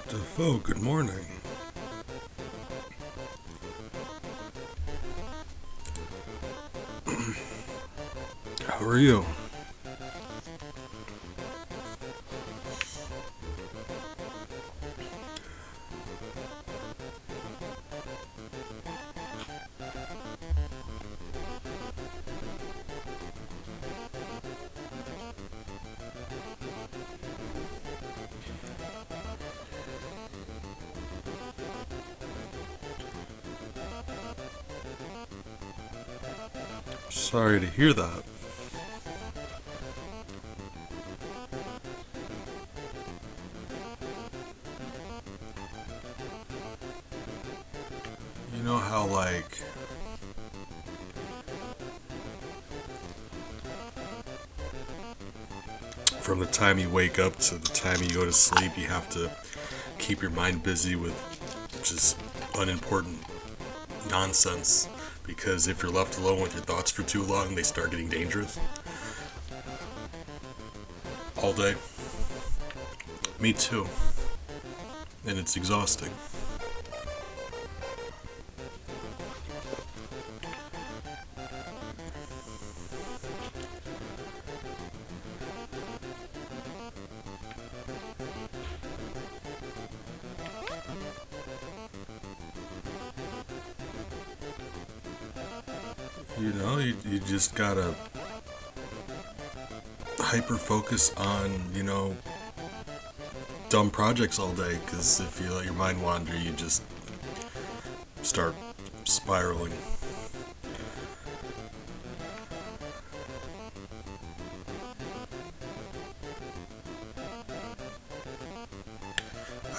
Defoe, good morning. How are you? Sorry to hear that. You know how, from the time you wake up to the time you go to sleep, you have to keep your mind busy with just unimportant nonsense, because if you're left alone with your thoughts for too long, they start getting dangerous. All day. Me too. And it's exhausting. You just gotta hyper focus on, dumb projects all day, because if you let your mind wander, you just start spiraling.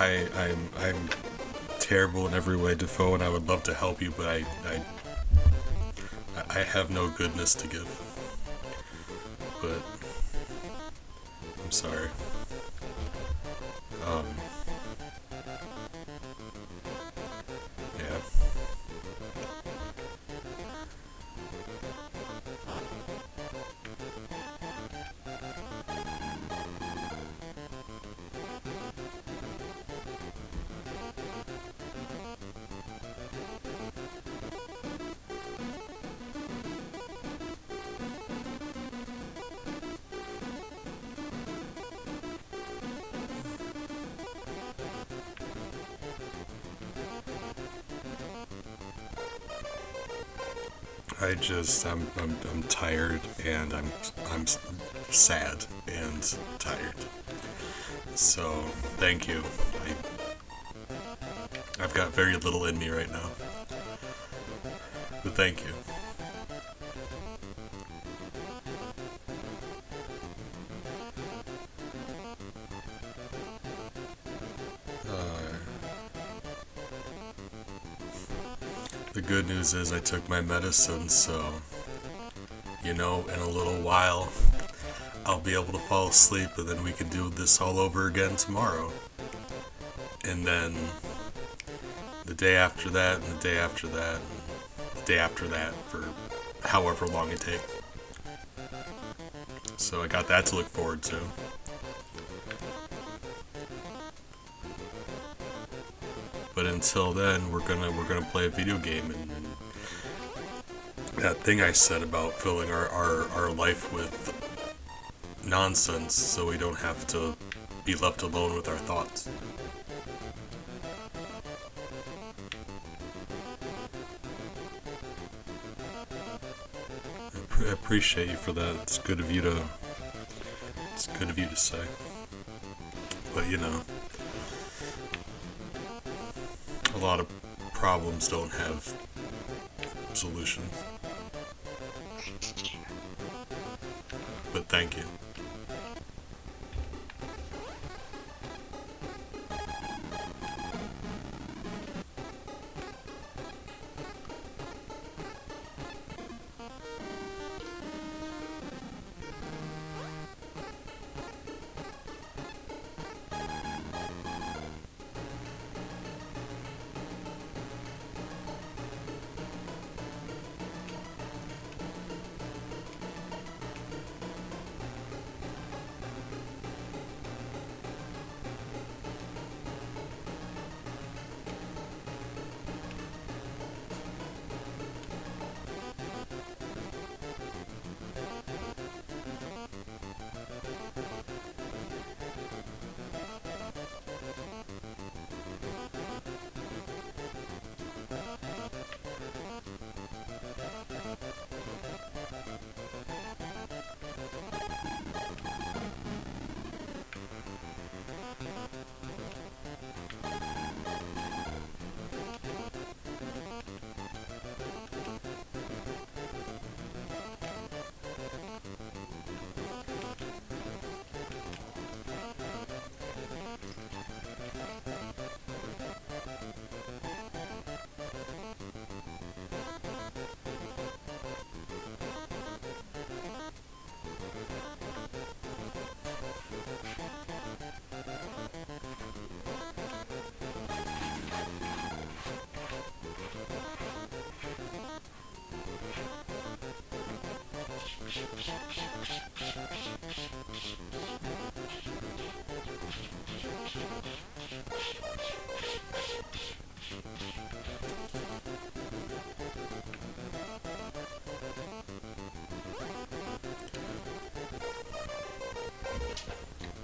I'm terrible in every way, Defoe, and I would love to help you, but I have no goodness to give. But I'm sorry. Um, yeah. I'm tired, and I'm sad and tired. So thank you. I've got very little in me right now, but thank you. The good news is I took my medicine, so in a little while I'll be able to fall asleep, and then we can do this all over again tomorrow. And then the day after that, and the day after that, and the day after that, for however long it takes. So I got that to look forward to. But until then, we're gonna play a video game, and that thing I said about filling our life with nonsense, so we don't have to be left alone with our thoughts. I appreciate you for that. It's good of you to say. But a lot of problems don't have solutions. But thank you.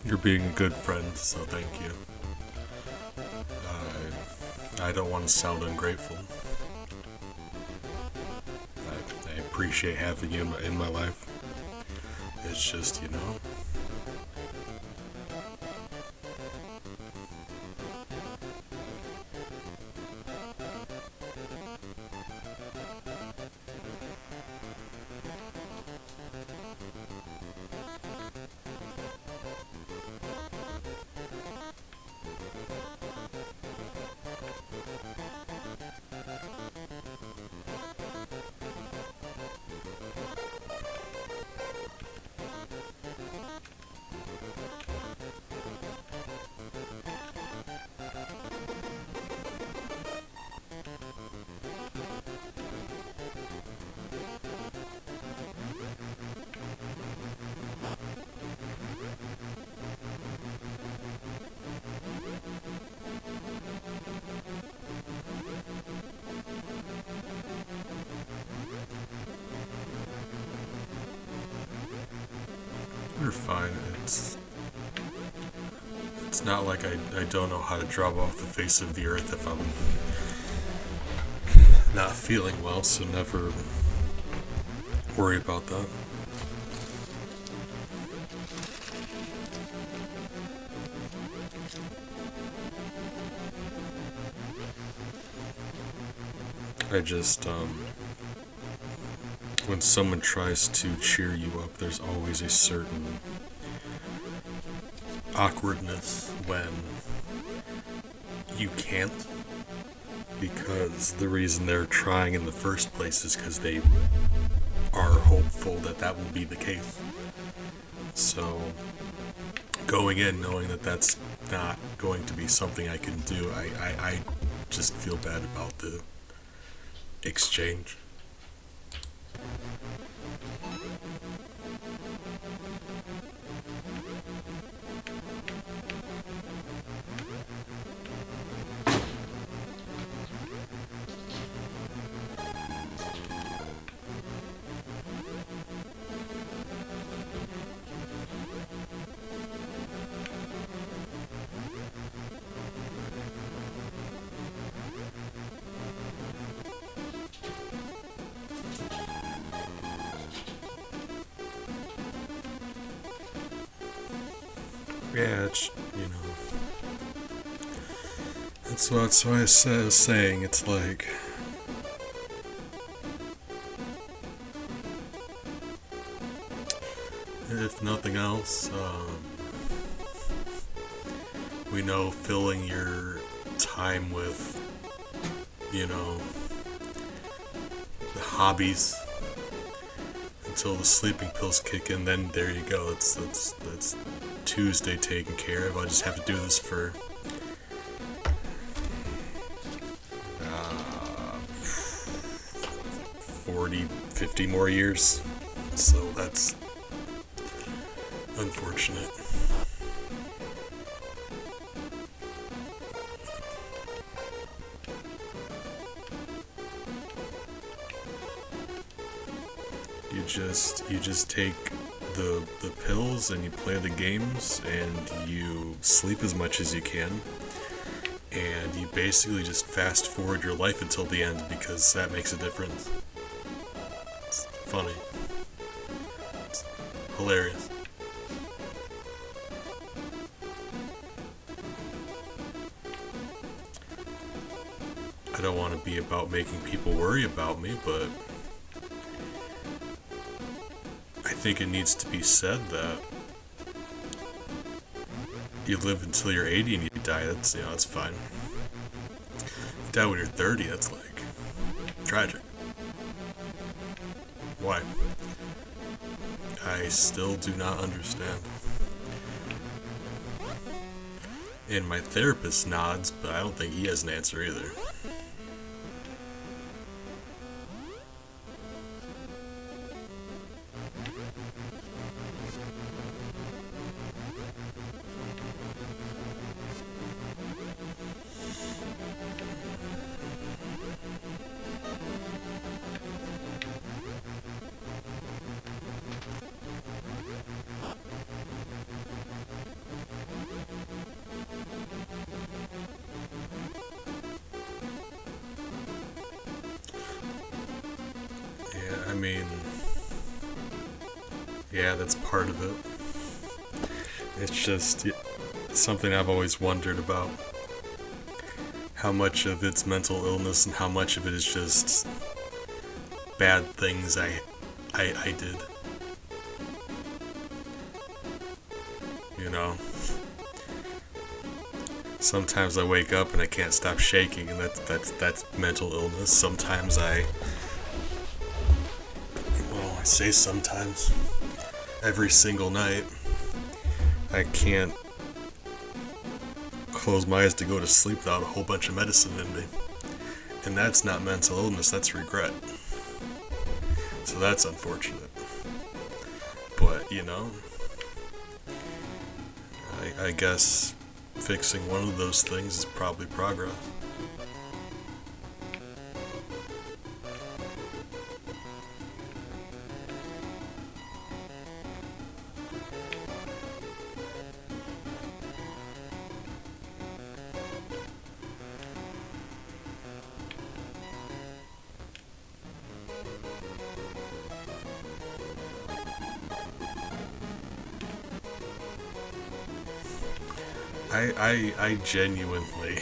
You're being a good friend, so thank you. I don't want to sound ungrateful. I appreciate having you in my life. It's just, you know. You're fine. It's not like I don't know how to drop off the face of the earth if I'm not feeling well, so never worry about that. I just, when someone tries to cheer you up, there's always a certain awkwardness when you can't, because the reason they're trying in the first place is because they are hopeful that that will be the case. So going in knowing that that's not going to be something I can do, I just feel bad about the exchange. Yeah, it's, you know, that's why I was saying, it's like, if nothing else, we know filling your time with, you know, the hobbies until the sleeping pills kick in, then there you go. That's Tuesday taken care of. I just have to do this for 40, 50 more years. So that's unfortunate. You just take the pills and you play the games and you sleep as much as you can, and you basically just fast forward your life until the end because that makes a difference. It's funny. It's hilarious. I don't want to be about making people worry about me, but I think it needs to be said that you live until you're 80 and you die. That's, you know, that's fine. You die when you're 30. That's like tragic. Why? I still do not understand. And my therapist nods, but I don't think he has an answer either. I mean, yeah, that's part of it. It's just something I've always wondered about. How much of it's mental illness and how much of it is just bad things I did. You know? Sometimes I wake up and I can't stop shaking, and that's mental illness. Sometimes I say sometimes. Every single night, I can't close my eyes to go to sleep without a whole bunch of medicine in me. And that's not mental illness, that's regret. So that's unfortunate. But, you know, I guess fixing one of those things is probably progress. I genuinely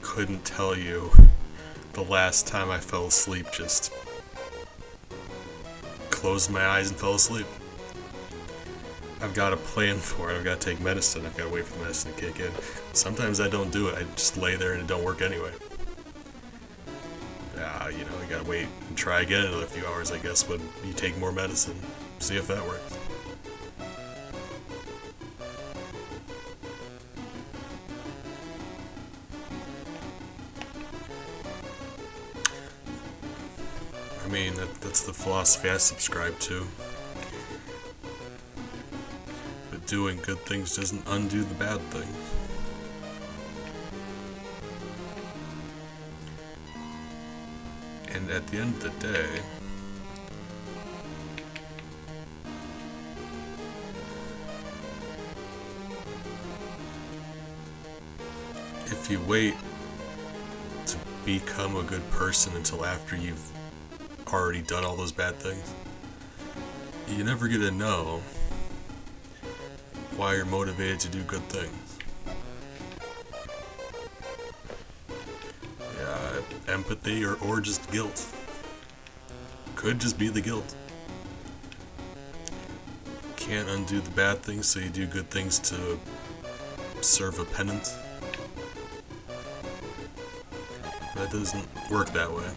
couldn't tell you the last time I fell asleep, just closed my eyes and fell asleep. I've got a plan for it. I've got to take medicine. I've got to wait for the medicine to kick in. Sometimes I don't do it. I just lay there and it don't work anyway. You know, I got to wait and try again in another few hours, I guess, when you take more medicine. See if that works. I mean, that's the philosophy I subscribe to. But doing good things doesn't undo the bad things. And at the end of the day, if you wait to become a good person until after you've already done all those bad things, you never get to know why you're motivated to do good things. Yeah, empathy or just guilt. Could just be the guilt. Can't undo the bad things, so you do good things to serve a penance. That doesn't work that way.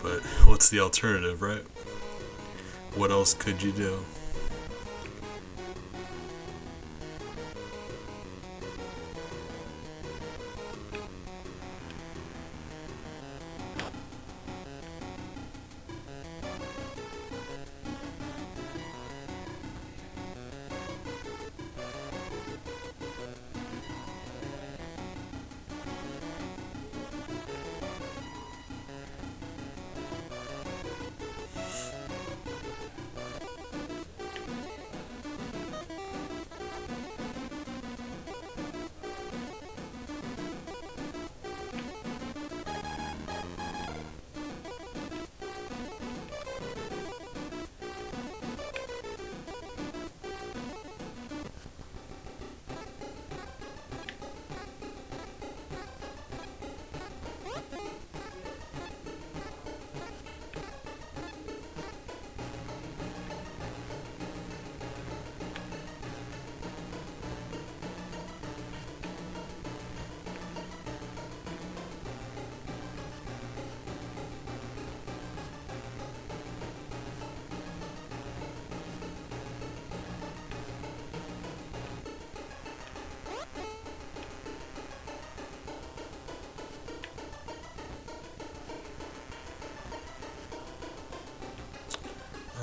But what's the alternative, right? What else could you do?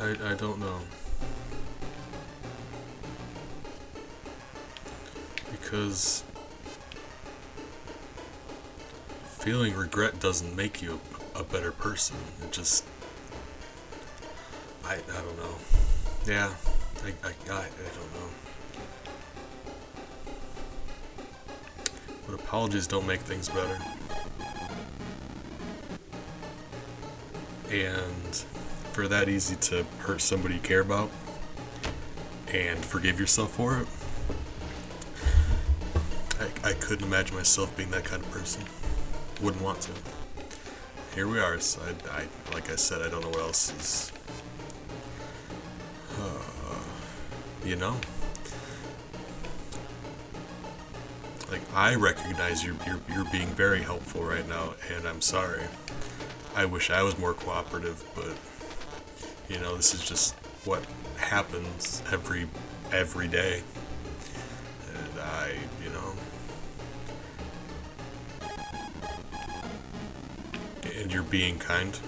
I don't know. Because feeling regret doesn't make you a better person. It just, I don't know. Yeah, I don't know. But apologies don't make things better. And for that easy to hurt somebody you care about and forgive yourself for it, I couldn't imagine myself being that kind of person. Wouldn't want to. Here we are. So I like I said, I don't know what else is. You know, like I recognize you're being very helpful right now, and I'm sorry. I wish I was more cooperative, but you know, this is just what happens every day, and you know. And you're being kind,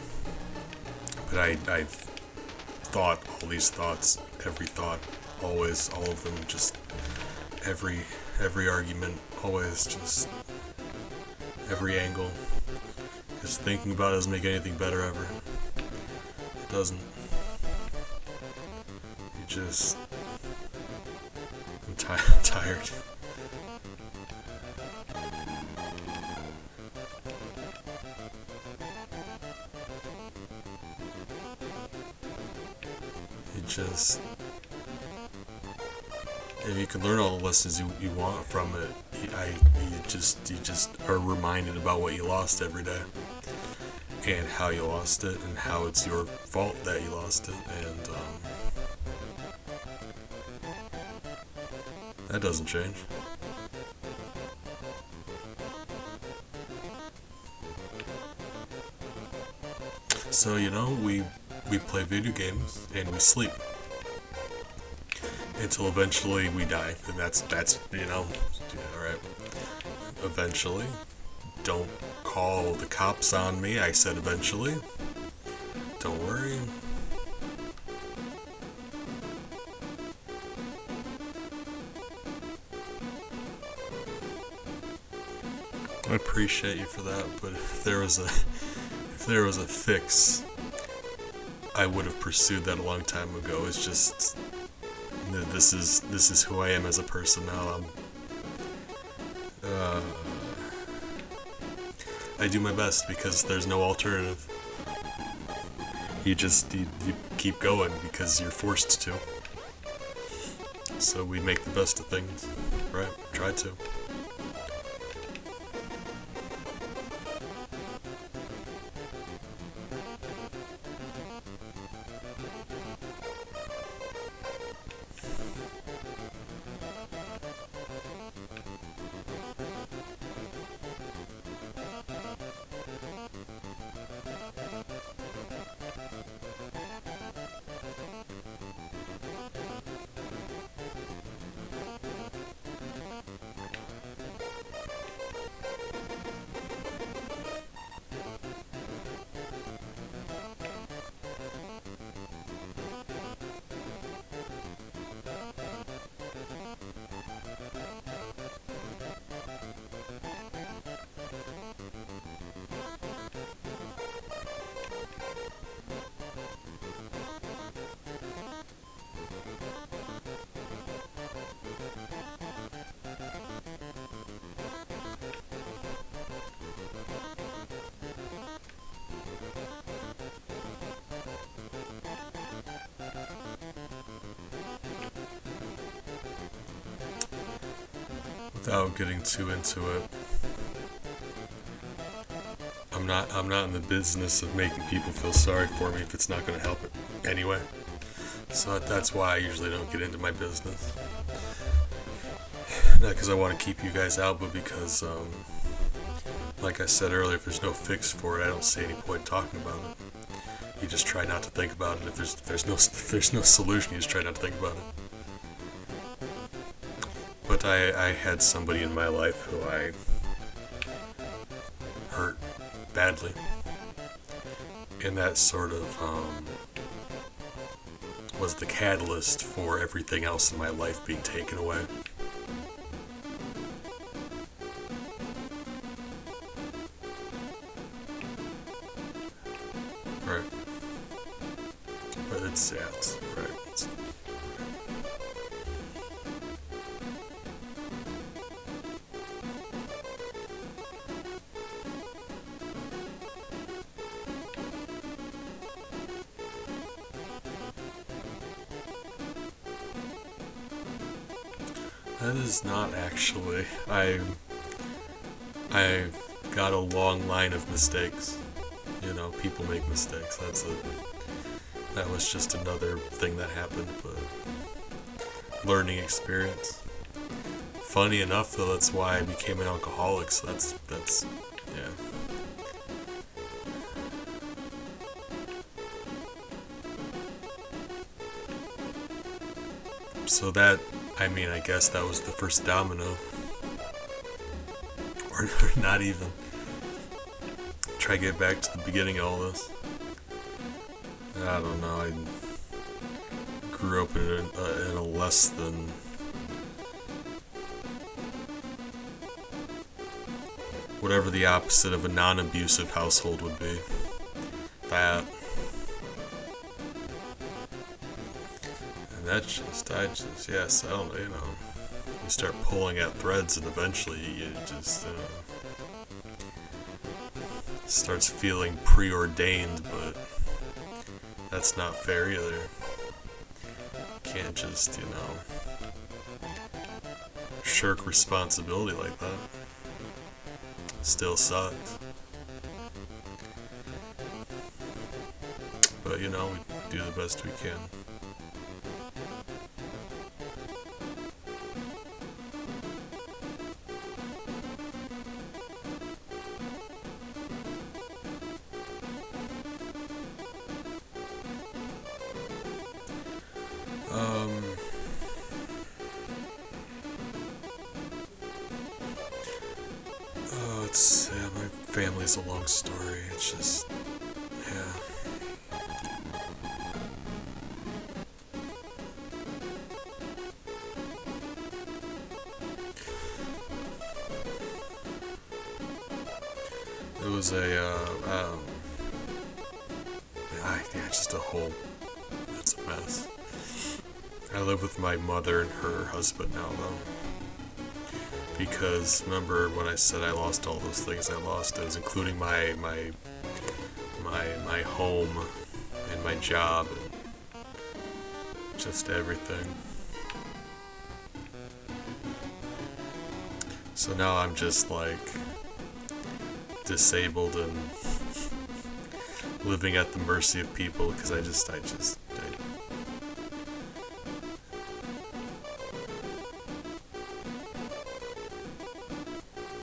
but I've thought all these thoughts, every thought, always, all of them, just every argument, always, just every angle, just thinking about it doesn't make anything better ever. It doesn't. You just, I'm tired. Just, if you can learn all the lessons you want from it, you just are reminded about what you lost every day, and how you lost it, and how it's your fault that you lost it, and that doesn't change. So you know, we play video games and we sleep until eventually we die, and that's you know, all right. Eventually, don't call the cops on me. I said eventually. Don't worry. I appreciate you for that, but if there was a fix, I would have pursued that a long time ago. It's just this is who I am as a person now. I do my best because there's no alternative. You keep going because you're forced to. So we make the best of things, right? Try to. Without getting too into it, I'm not in the business of making people feel sorry for me if it's not going to help it anyway. So that's why I usually don't get into my business. Not because I want to keep you guys out, but because, like I said earlier, if there's no fix for it, I don't see any point talking about it. You just try not to think about it. If there's no solution, you just try not to think about it. But I had somebody in my life who I hurt badly, and that sort of was the catalyst for everything else in my life being taken away. Right. But it's sad, right. That is not actually. I've got a long line of mistakes. You know, people make mistakes. That was just another thing that happened, but learning experience. Funny enough, though, that's why I became an alcoholic. So that's yeah. So that, I mean, I guess that was the first domino, or not even. Try to get back to the beginning of all this. I don't know. I grew up in a less than whatever the opposite of a non-abusive household would be. That. And yes, I don't know, you know, you start pulling at threads and eventually you just, starts feeling preordained, but that's not fair either. Can't just, you know, shirk responsibility like that. Still sucks. But, you know, we do the best we can. My family's a long story. It's just, yeah. It was just a whole, it's a mess. I live with my mother and her husband now, though. Because remember when I said I lost all those things I lost, it was including my home and my job and just everything. So now I'm just like disabled and living at the mercy of people because I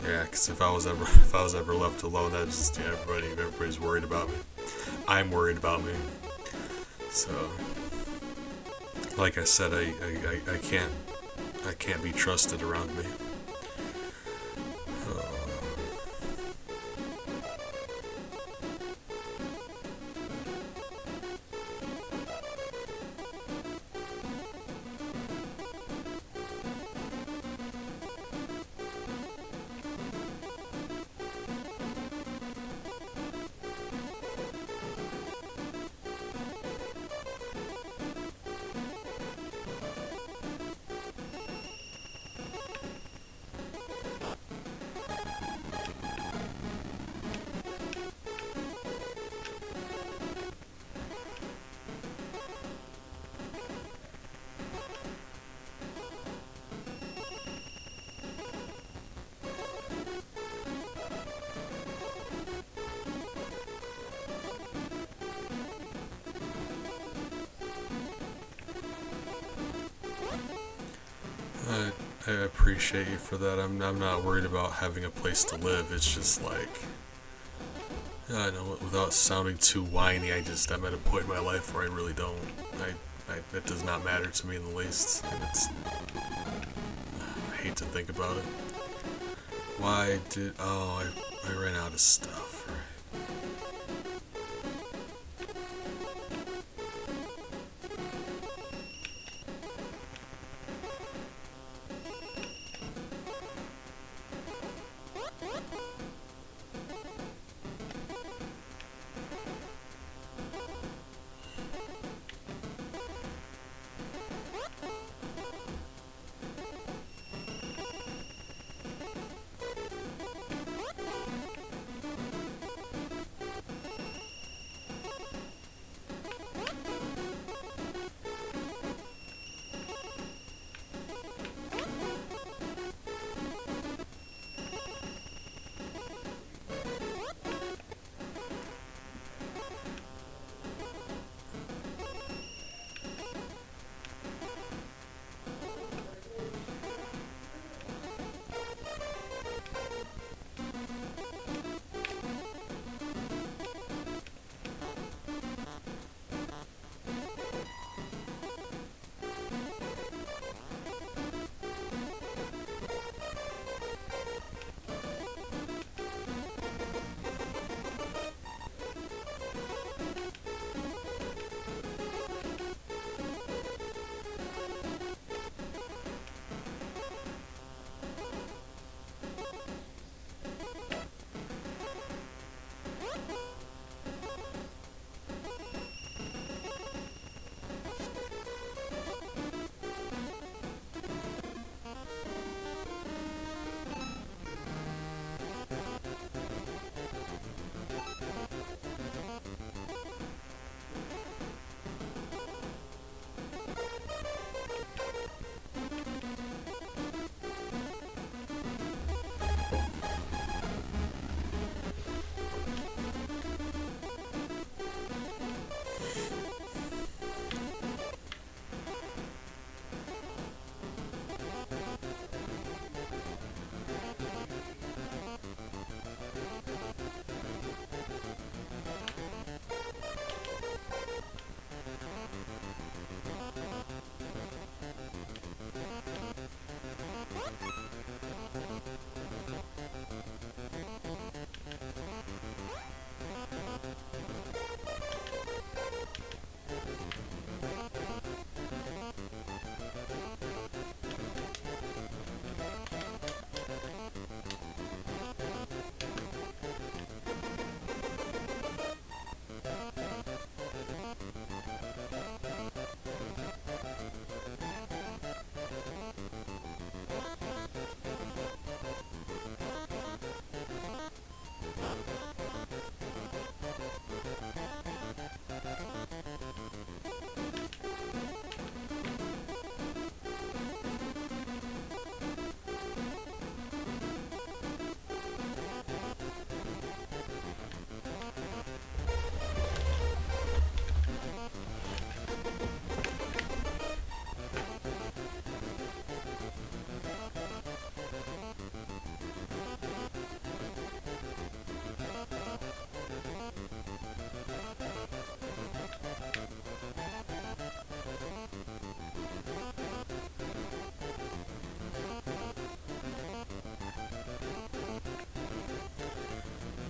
yeah, because if I was ever left alone, that just, yeah, everybody's worried about me. I'm worried about me. So, like I said, I can't be trusted around me. I appreciate you for that. I'm not worried about having a place to live. It's just like, I know, without sounding too whiny, I'm at a point in my life where I really don't. It does not matter to me in the least. And I hate to think about it. I ran out of stuff. Right?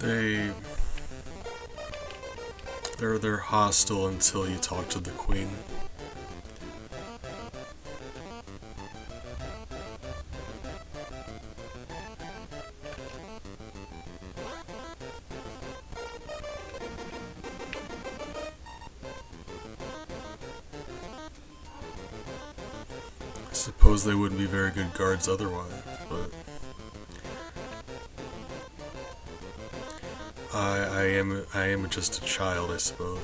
They they're hostile until you talk to the queen. I suppose they wouldn't be very good guards otherwise, but I am just a child, I suppose.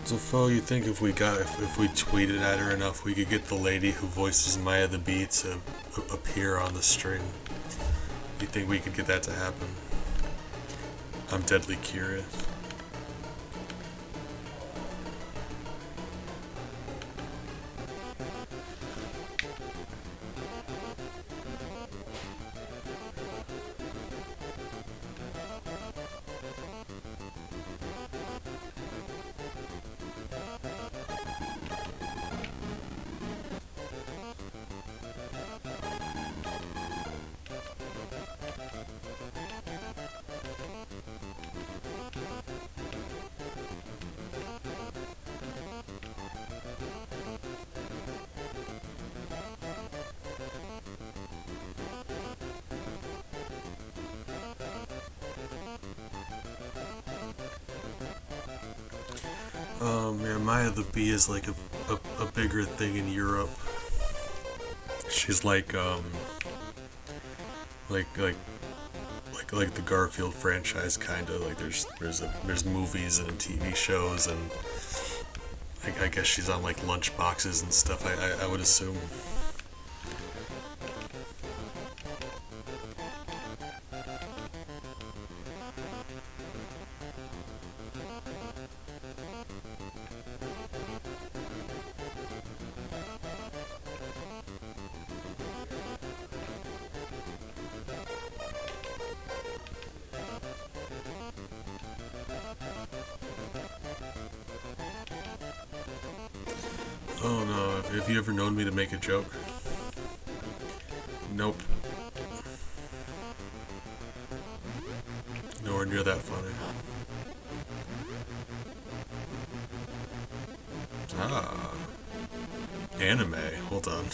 So, Fo, you think if we tweeted at her enough, we could get the lady who voices Maya the Bee to appear on the stream? You think we could get that to happen? I'm deadly curious. Yeah, Maya the Bee is like a bigger thing in Europe. She's like the Garfield franchise, kind of like there's movies and TV shows, and I guess she's on like lunch boxes and stuff. I would assume. Oh no, have you ever known me to make a joke? Nope. Nowhere near that funny. Ah. Anime. Hold on.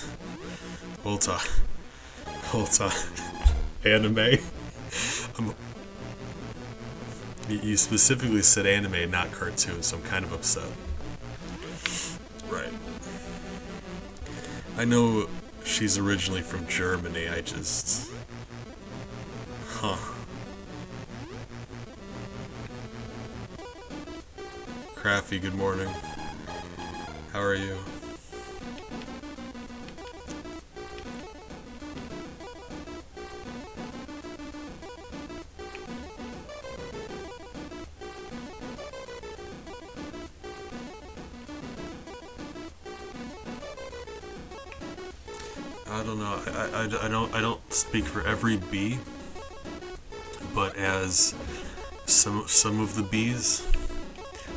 Hold on. Hold on. Anime? You specifically said anime, not cartoon, so I'm kind of upset. Right. I know she's originally from Germany, I just... Huh. Crafty, good morning. How are you? I don't know. I don't speak for every bee, but as some of the bees,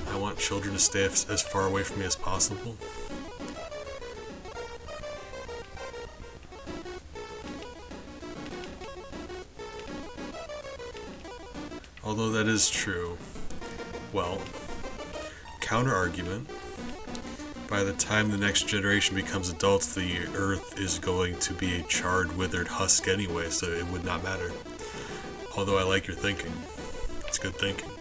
I want children to stay as far away from me as possible. Although that is true. Well, counter argument. By the time the next generation becomes adults, the earth is going to be a charred, withered husk anyway, so it would not matter. Although I like your thinking. It's good thinking.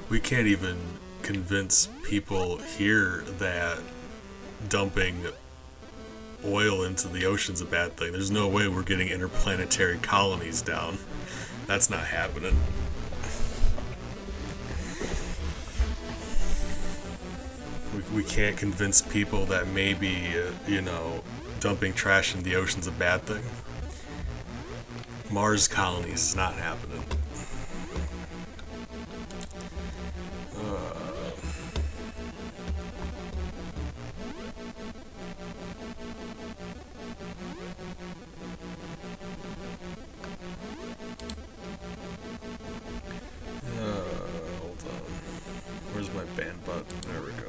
We can't even convince people here that dumping oil into the ocean's a bad thing. There's no way we're getting interplanetary colonies down. That's not happening. We can't convince people that maybe, dumping trash in the ocean's a bad thing. Mars colonies is not happening. Hold on. Where's my ban button? There we go.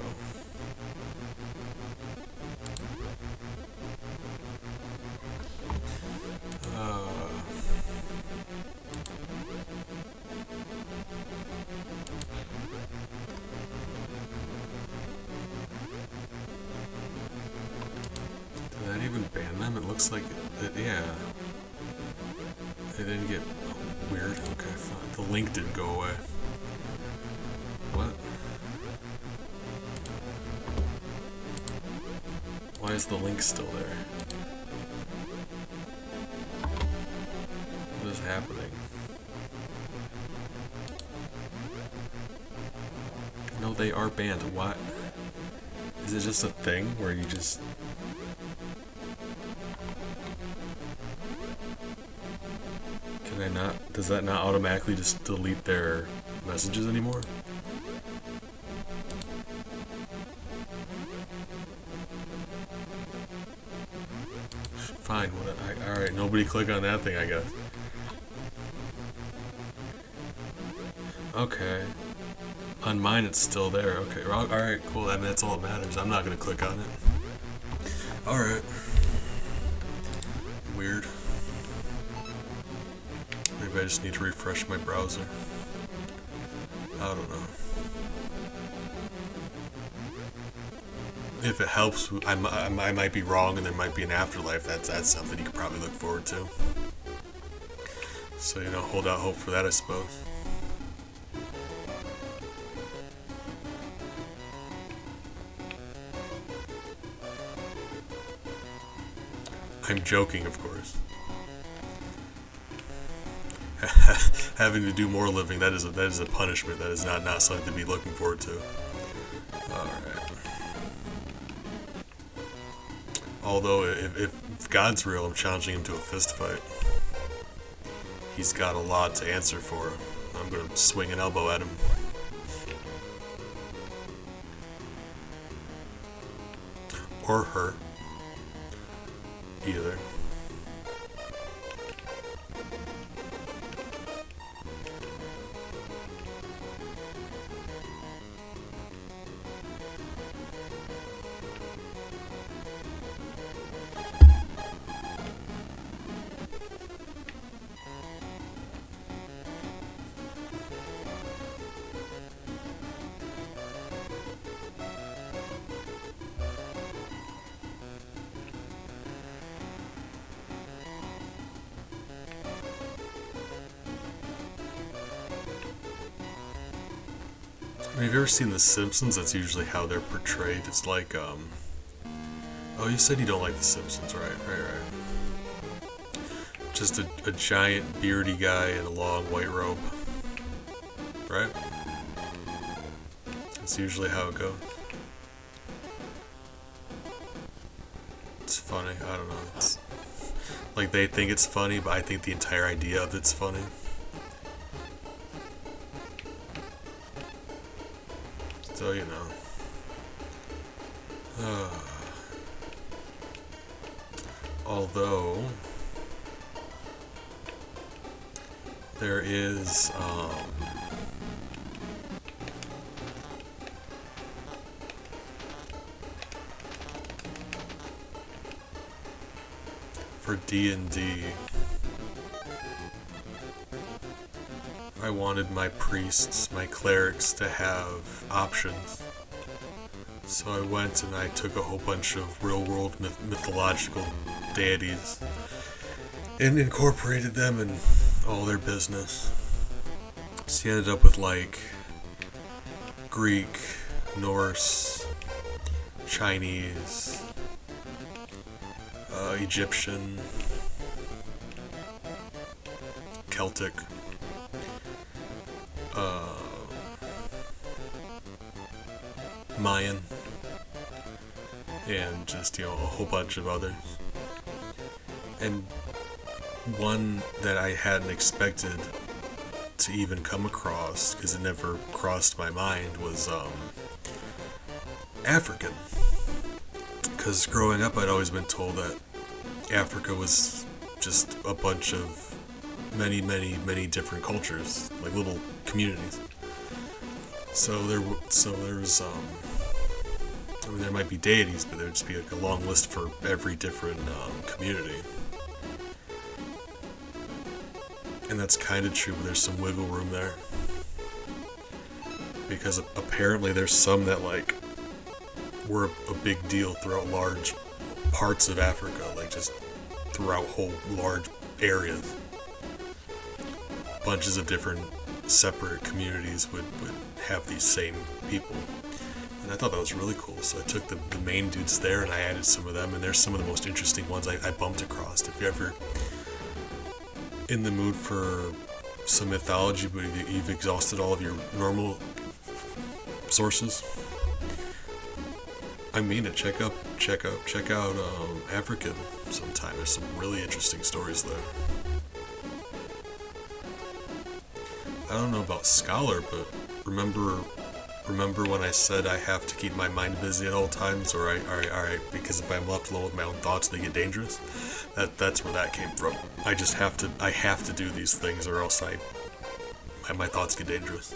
Did that even ban them? It looks like yeah. They didn't get weird. Okay, fine. The link didn't go away. What? Why is the link still there? What is happening? No, they are banned. What? Is it just a thing where you just... Can I not... Does that not automatically just delete their messages anymore? Fine, alright, nobody click on that thing, I guess. Okay. On mine it's still there, okay. Alright, cool, I mean, that's all that matters. I'm not gonna click on it. Alright. Weird. Maybe I just need to refresh my browser. I don't know. If it helps, I might be wrong and there might be an afterlife. That's something you could probably look forward to. So, hold out hope for that, I suppose. I'm joking, of course. Having to do more living, that is a punishment. That is not something to be looking forward to. Alright. Although, if God's real, I'm challenging him to a fist fight. He's got a lot to answer for. I'm gonna swing an elbow at him. Or her. Either. Have you ever seen The Simpsons? That's usually how they're portrayed. It's like, oh, you said you don't like The Simpsons, right? Right. Just a giant beardy guy in a long white robe. Right? That's usually how it goes. It's funny. I don't know. It's like they think it's funny, but I think the entire idea of it's funny. So, you know. Although there is for D&D, I wanted my priests, my clerics, to have options. So I went and I took a whole bunch of real-world mythological deities and incorporated them in all their business. So you ended up with like Greek, Norse, Chinese, Egyptian, Celtic, Mayan, and just, you know, a whole bunch of others. And one that I hadn't expected to even come across, because it never crossed my mind, was African. Because growing up, I'd always been told that Africa was just a bunch of many different cultures, like little communities. So there's I mean, there might be deities, but there'd just be like a long list for every different community. And that's kind of true, but there's some wiggle room there. Because apparently there's some that, like, were a big deal throughout large parts of Africa, like just throughout whole large areas. Bunches of different separate communities would have these same people. And I thought that was really cool, so I took the main dudes there and I added some of them, and there's some of the most interesting ones I bumped across. If you're ever in the mood for some mythology, but you've exhausted all of your normal sources, I mean it, check out African sometime. There's some really interesting stories there. I don't know about Scholar, but remember when I said I have to keep my mind busy at all times, or I because if I'm left alone with my own thoughts, they get dangerous. That's where that came from. I have to do these things, or else my thoughts get dangerous.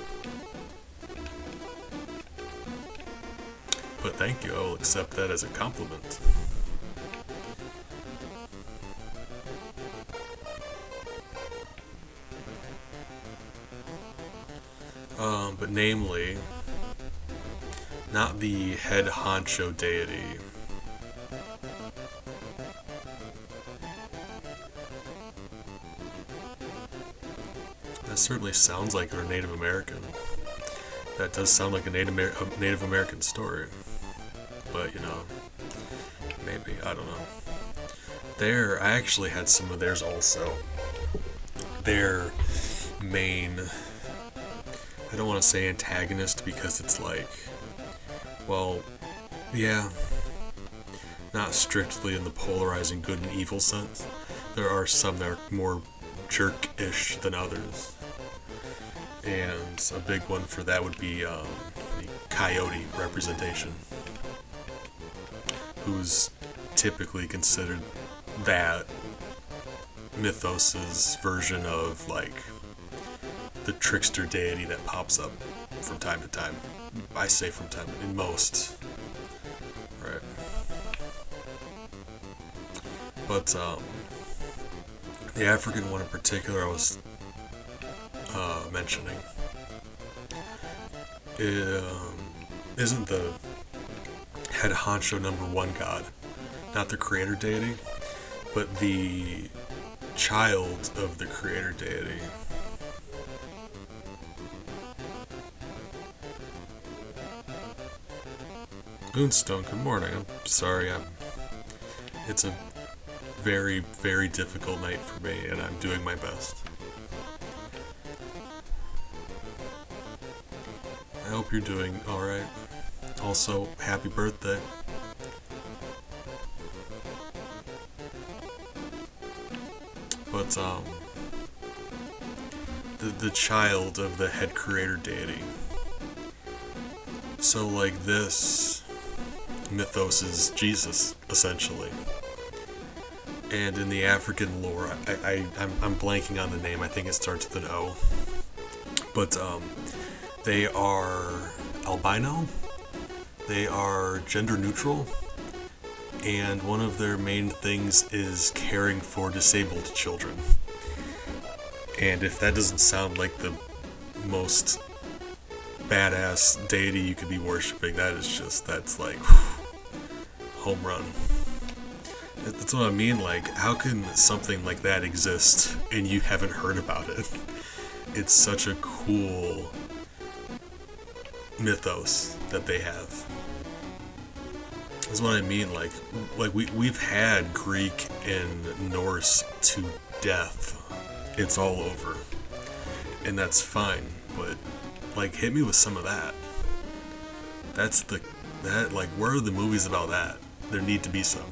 But thank you, I will accept that as a compliment. But namely, not the head honcho deity. That certainly sounds like a Native American. That does sound like a Native American story. But, you know, maybe, I don't know. I actually had some of theirs also. Their main, I don't want to say antagonist, because it's like, well, yeah, not strictly in the polarizing good and evil sense. There are some that are more jerk-ish than others. And a big one for that would be the coyote representation, who's typically considered that mythos's version of, like, the trickster deity that pops up from time to time. I say from time, in most. Right. But, the African one in particular I was mentioning isn't the head honcho #1 god, not the creator deity, but the child of the creator deity. Moonstone, good morning. I'm sorry, it's a very, very difficult night for me, and I'm doing my best. I hope you're doing alright. Also, happy birthday. But, the child of the head creator deity. So, like, this mythos is Jesus, essentially. And in the African lore, I'm blanking on the name, I think it starts with an O. But, they are albino, they are gender neutral, and one of their main things is caring for disabled children. And if that doesn't sound like the most badass deity you could be worshipping, that's like home run. That's what I mean, like, how can something like that exist and you haven't heard about it? It's such a cool mythos that they have. That's what I mean, like we've had Greek and Norse to death. It's all over. And that's fine, but like, hit me with some of that. Like, where are the movies about that? There need to be some.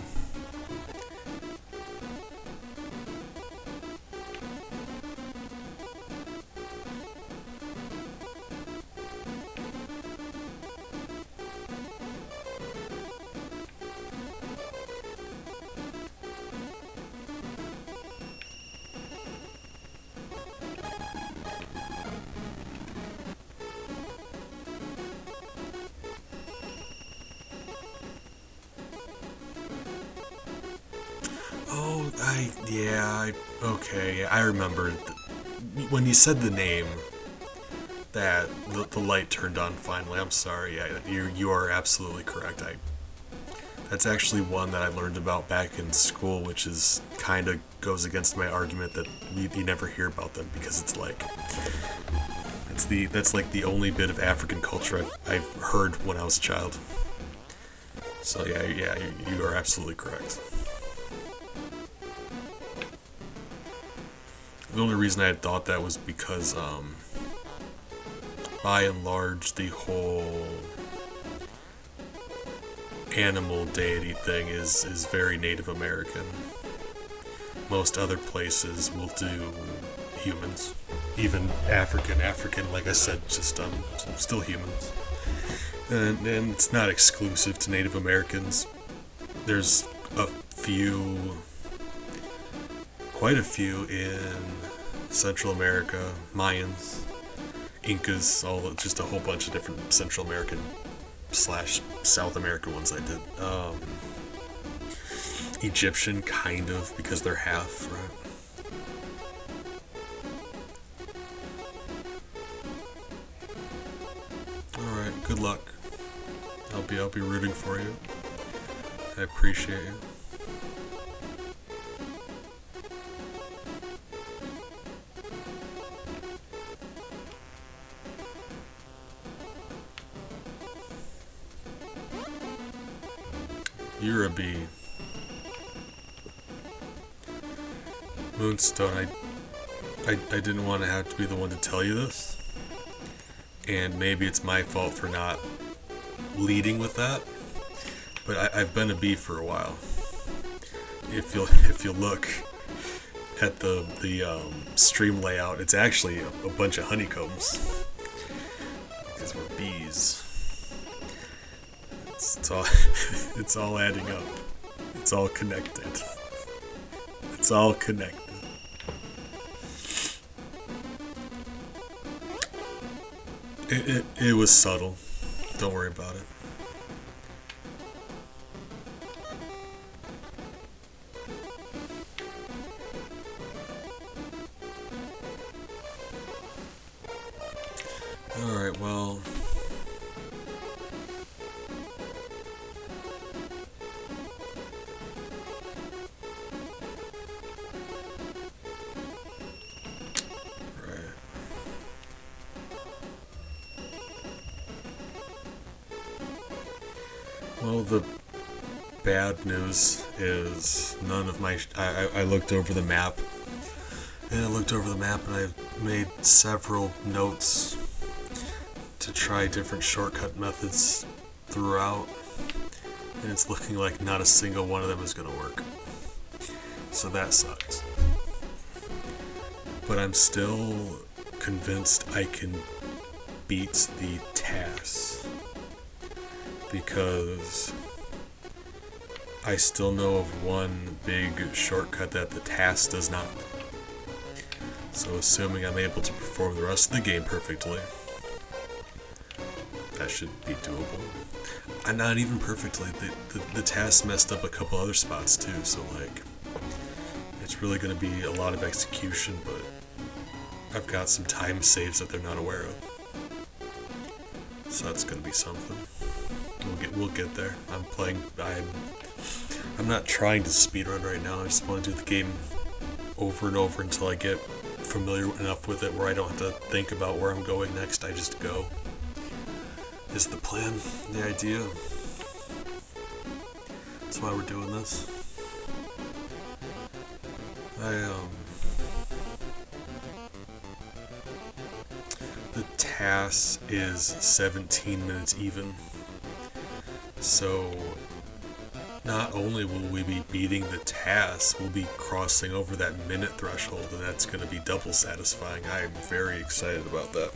Oh, okay, I remember. When you said the name, that the light turned on finally. I'm sorry, you are absolutely correct. That's actually one that I learned about back in school, which is kind of goes against my argument that you never hear about them, because it's like, that's like the only bit of African culture I've heard when I was a child. So yeah, you are absolutely correct. The only reason I had thought that was because, by and large, the whole animal deity thing is very Native American. Most other places will do humans. Even African, like I said, just still humans. And it's not exclusive to Native Americans. There's quite a few in Central America, Mayans, Incas, just a whole bunch of different Central American / South American ones I did. Egyptian, kind of, because they're half, right? Alright, good luck. I'll be rooting for you. I appreciate you. You're a bee. Moonstone, I didn't want to have to be the one to tell you this, and maybe it's my fault for not leading with that, but I've been a bee for a while. If you'll look at the stream layout, it's actually a bunch of honeycombs, because we're bees. It's all adding up. It's all connected. It's all connected. It was subtle. Don't worry about it. Alright, well... Well, bad news is none of my... I looked over the map, and I made several notes to try different shortcut methods throughout, and it's looking like not a single one of them is going to work. So that sucks. But I'm still convinced I can beat the TAS, because I still know of one big shortcut that the TAS does not. So assuming I'm able to perform the rest of the game perfectly, that should be doable. And not even perfectly. The TAS messed up a couple other spots too, so like, it's really going to be a lot of execution, but I've got some time saves that they're not aware of. So that's going to be something. We'll get there. I'm not trying to speedrun right now. I just want to do the game over and over until I get familiar enough with it where I don't have to think about where I'm going next. I just go. Is the plan, the idea. That's why we're doing this. The TAS is 17 minutes even. So not only will we be beating the TAS, we'll be crossing over that minute threshold, and that's going to be double satisfying. I am very excited about that.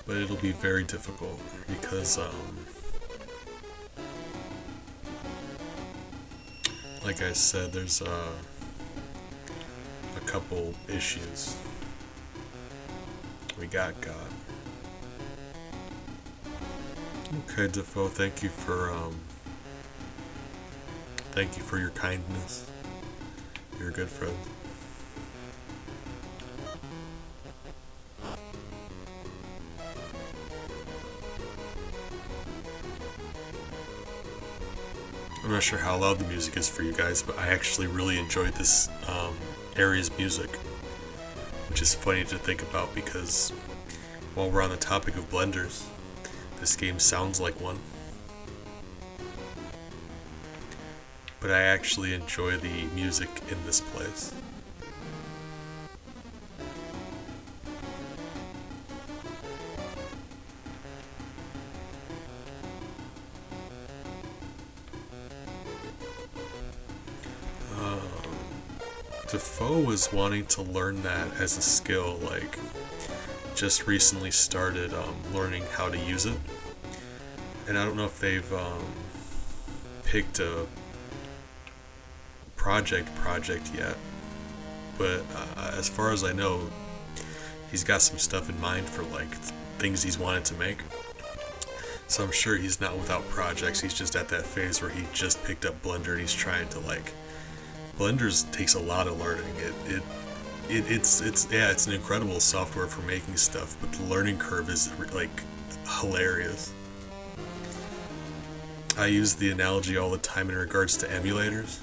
But it'll be very difficult because, like I said, there's a couple issues. We got God. Okay, Defoe, thank you for your kindness. You're a good friend. I'm not sure how loud the music is for you guys, but I actually really enjoyed this area's music, which is funny to think about because while we're on the topic of blenders, this game sounds like one. But I actually enjoy the music in this place. Defoe was wanting to learn that as a skill, like, just recently started learning how to use it. And I don't know if they've picked a project yet, but as far as I know, he's got some stuff in mind for, like, things he's wanted to make. So I'm sure he's not without projects. He's just at that phase where he just picked up Blender and he's trying to, like, Blender takes a lot of learning. It's an incredible software for making stuff, but the learning curve is like hilarious. I use the analogy all the time in regards to emulators.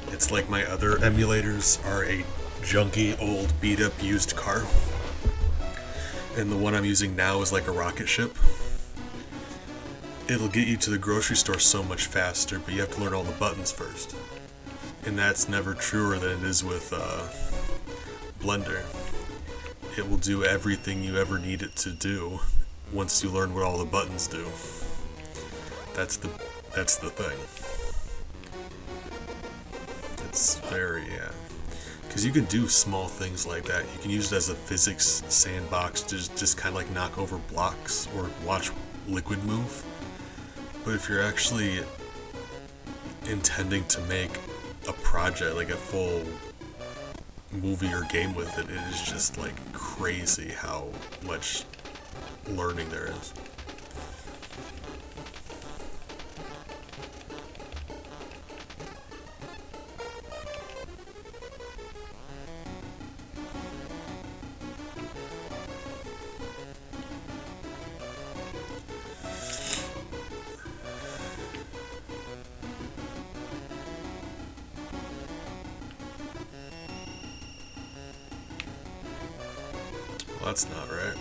It's like my other emulators are a junky, old, beat-up, used car, and the one I'm using now is like a rocket ship. It'll get you to the grocery store so much faster, but you have to learn all the buttons first. And that's never truer than it is with Blender. It will do everything you ever need it to do once you learn what all the buttons do. That's the thing. It's very, because you can do small things like that. You can use it as a physics sandbox to just kind of like knock over blocks or watch liquid move. But if you're actually intending to make a project, like a full movie or game with it, it is just like crazy how much learning there is. That's not right.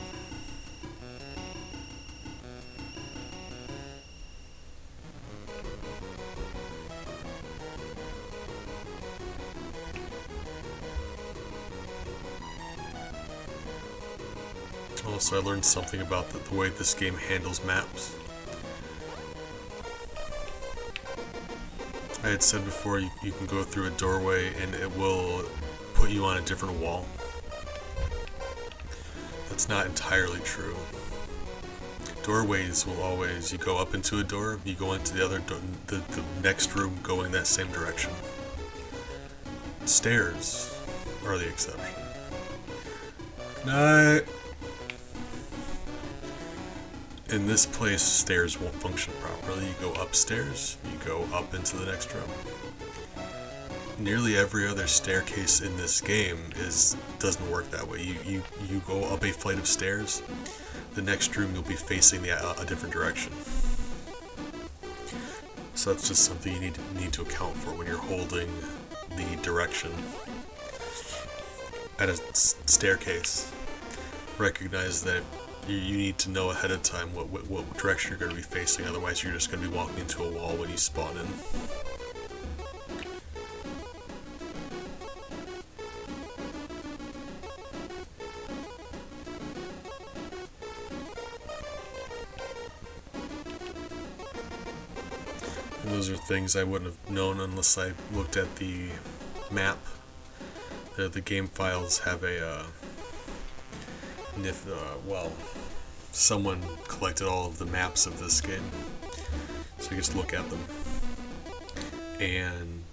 Also, I learned something about the way this game handles maps. I had said before you can go through a doorway and it will put you on a different wall. That's not entirely true. Doorways will always, you go up into a door, you go into the other the next room going that same direction. Stairs are the exception. Night. In this place, stairs won't function properly. You go upstairs, you go up into the next room. Nearly every other staircase in this game doesn't work that way. You go up a flight of stairs, the next room you'll be facing a different direction. So that's just something you need to account for when you're holding the direction at a staircase. Recognize that you need to know ahead of time what direction you're going to be facing, otherwise you're just going to be walking into a wall when you spawn in. And those are things I wouldn't have known unless I looked at the map. The game files have a someone collected all of the maps of this game, so you just look at them. And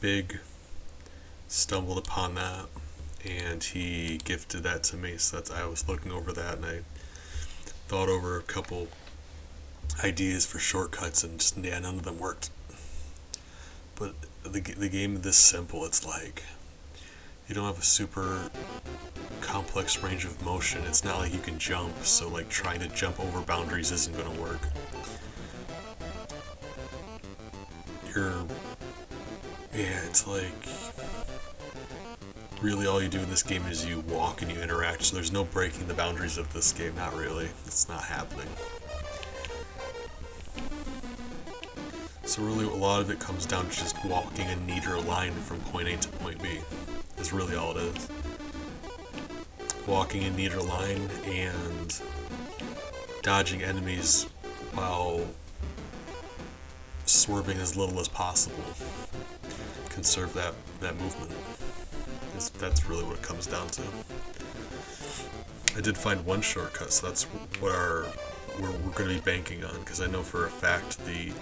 Big stumbled upon that, and he gifted that to me. So I was looking over that, and I thought over a couple ideas for shortcuts, and just none of them worked. But the game this simple, it's like you don't have a super complex range of motion. It's not like you can jump, so like trying to jump over boundaries isn't going to work. It's like really all you do in this game is you walk and you interact, so there's no breaking the boundaries of this game. Not really. It's not happening. So really a lot of it comes down to just walking a neater line from point A to point B. Is really all it is. Walking a neater line and dodging enemies while swerving as little as possible. Conserve that movement. That's really what it comes down to. I did find one shortcut, so that's what we're going to be banking on, because I know for a fact the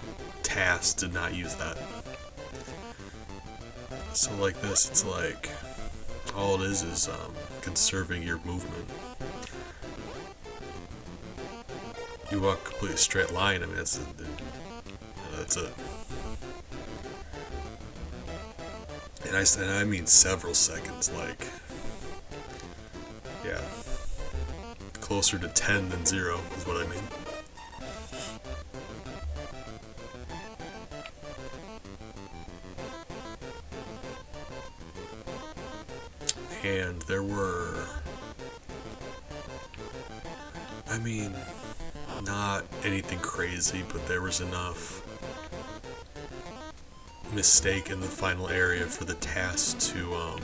TAS did not use that. So like this, it's like all it is conserving your movement. You walk a completely straight line. I mean, that's it. And I mean several seconds. Like, yeah, closer to 10 than 0 is what I mean. And there were, I mean, not anything crazy, but there was enough mistake in the final area for the task to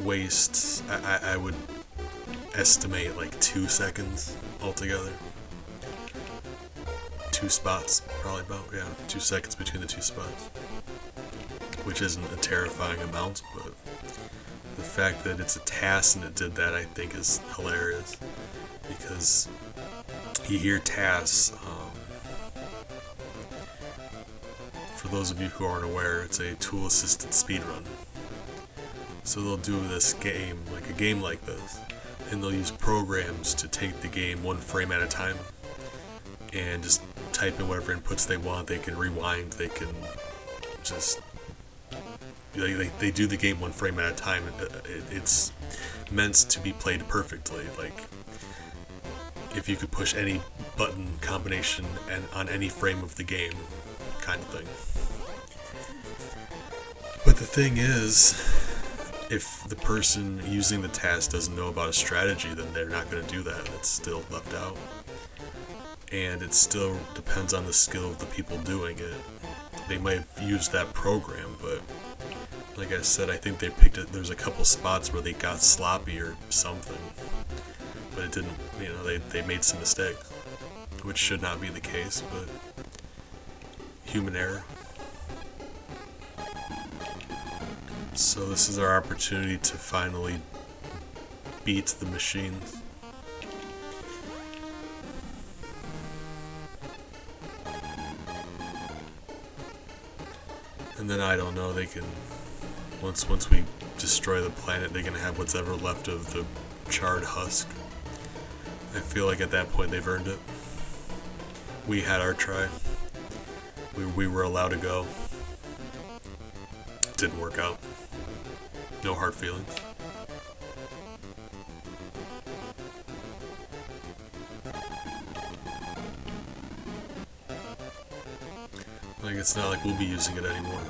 waste, I would estimate like 2 seconds altogether. 2 spots, probably about, 2 seconds between the 2 spots. Which isn't a terrifying amount, but the fact that it's a TAS and it did that, I think, is hilarious. Because you hear TAS, for those of you who aren't aware, it's a tool-assisted speedrun. So they'll do this game, like a game like this, and they'll use programs to take the game 1 frame at a time, and just type in whatever inputs they want. They can rewind, they can just... They do the game 1 frame at a time. It's meant to be played perfectly. Like, if you could push any button combination and on any frame of the game, kind of thing. But the thing is, if the person using the task doesn't know about a strategy, then they're not going to do that. It's still left out. And it still depends on the skill of the people doing it. They might have used that program, but like I said, I think they picked it. There's a couple spots where they got sloppy or something, but it didn't. They made some mistake, which should not be the case, but human error. So this is our opportunity to finally beat the machines. And then I don't know, they can once we destroy the planet, they can have what's ever left of the charred husk. I feel like at that point they've earned it. We had our try. We were allowed to go. It didn't work out. No hard feelings. Like, it's not like we'll be using it anymore.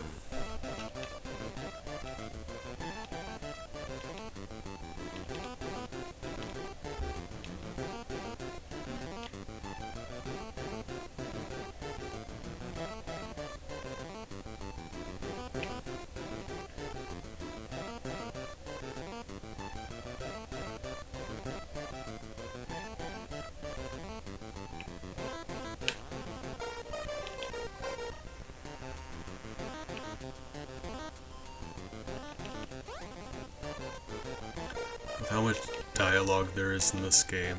With how much dialogue there is in this game,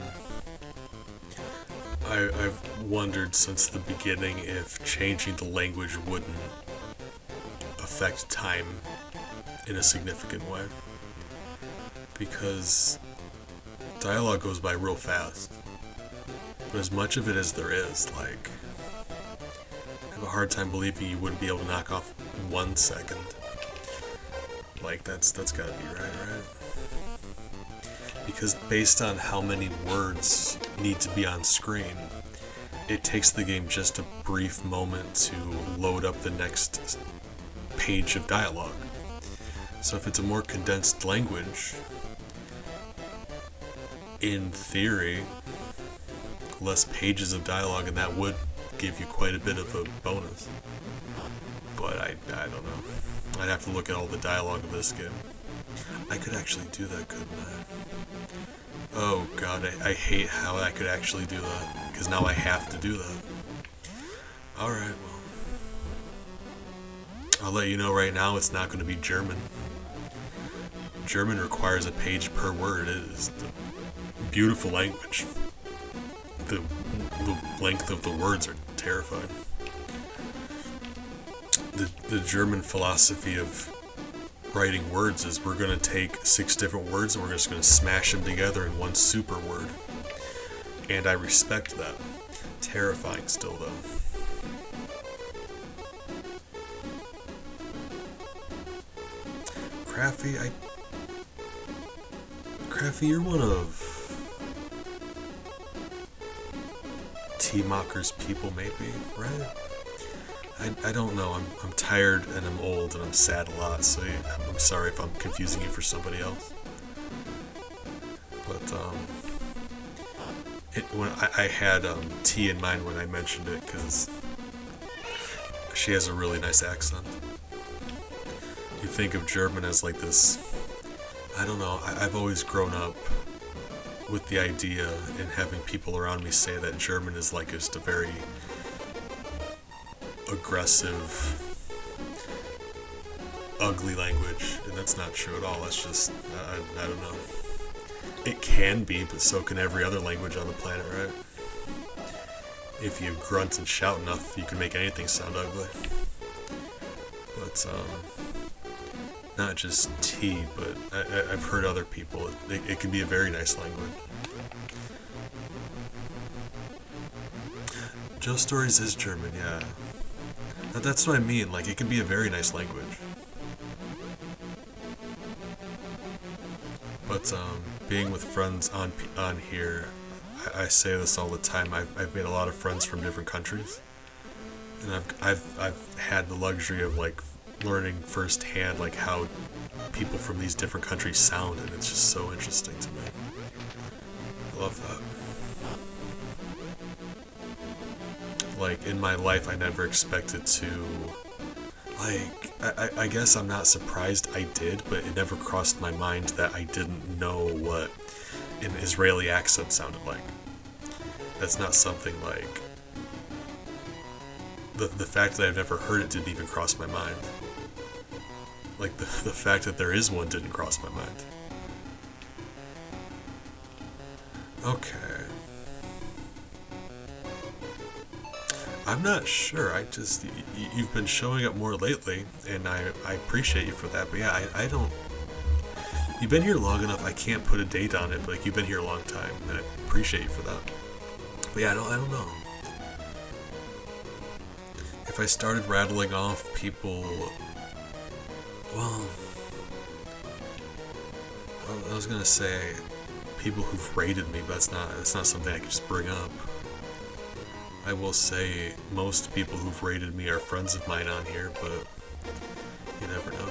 I've wondered since the beginning if changing the language wouldn't affect time in a significant way. Because dialogue goes by real fast. But as much of it as there is, like, I have a hard time believing you wouldn't be able to knock off 1 second. Like, that's gotta be right? Because based on how many words need to be on screen, it takes the game just a brief moment to load up the next page of dialogue. So if it's a more condensed language, in theory, less pages of dialogue, and that would give you quite a bit of a bonus. But I don't know. I'd have to look at all the dialogue of this game. I could actually do that, couldn't I? Oh god, I hate how I could actually do that, because now I have to do that. Alright, well. I'll let you know right now it's not going to be German. German requires a page per word. It is the beautiful language. The length of the words are terrifying. The German philosophy of writing words is we're going to take 6 different words and we're just going to smash them together in one super word. And I respect that. Terrifying still, though. Craffy, you're one of T-Mocker's people, maybe, right? I don't know. I'm tired and I'm old and I'm sad a lot, so I'm sorry if I'm confusing you for somebody else. But when I had T in mind when I mentioned it, because she has a really nice accent. You think of German as like this. I don't know. I've always grown up with the idea and having people around me say that German is like just a very aggressive, ugly language, and that's not true at all. That's just, I don't know. It can be, but so can every other language on the planet, right? If you grunt and shout enough, you can make anything sound ugly. But, not just T, but I've heard other people. It can be a very nice language. Joe Stories is German, yeah. That's what I mean, like, it can be a very nice language. But, being with friends on here, I say this all the time, I've made a lot of friends from different countries. And I've had the luxury of, like, learning firsthand like how people from these different countries sound, and it's just so interesting to me. I love that. Like, in my life, I never expected to, like, I guess I'm not surprised I did, but it never crossed my mind that I didn't know what an Israeli accent sounded like. That's not something like, the fact that I've never heard it didn't even cross my mind. Like, the fact that there is one didn't cross my mind. Okay. I'm not sure. You've been showing up more lately, and I appreciate you for that. But yeah, I don't. You've been here long enough. I can't put a date on it, but like, you've been here a long time, and I appreciate you for that. But yeah, I don't know. If I started rattling off people, well, I was gonna say people who've rated me, but it's not something I can just bring up. I will say most people who've rated me are friends of mine on here, but you never know.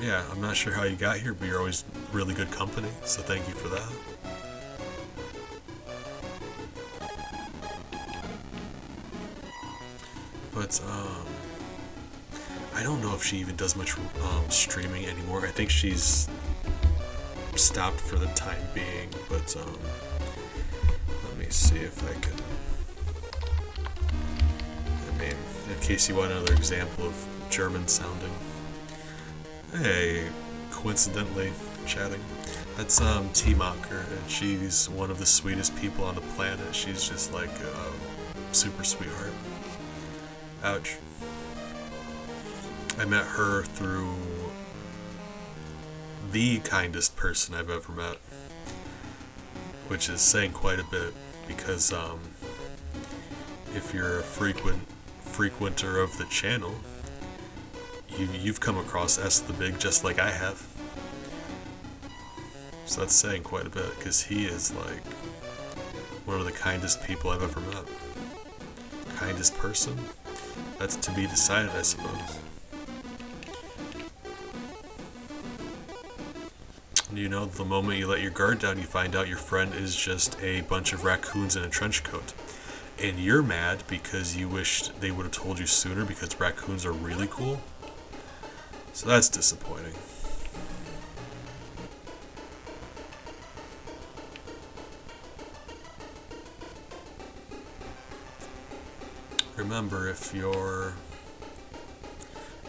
Yeah, I'm not sure how you got here, but you're always really good company, so thank you for that. But I don't know if she even does much streaming anymore. I think she's stopped for the time being, but let me see if I can. I mean, in case you want another example of German sounding. Hey, coincidentally chatting. That's T-Mocker, and she's one of the sweetest people on the planet. She's just like a super sweetheart. Ouch. I met her through the kindest person I've ever met, which is saying quite a bit, because if you're a frequenter of the channel, you've come across S the Big just like I have. So that's saying quite a bit, because he is like one of the kindest people I've ever met. Kindest person? That's to be decided, I suppose. You know, the moment you let your guard down, you find out your friend is just a bunch of raccoons in a trench coat. And you're mad because you wished they would have told you sooner, because raccoons are really cool. So that's disappointing. Remember, if your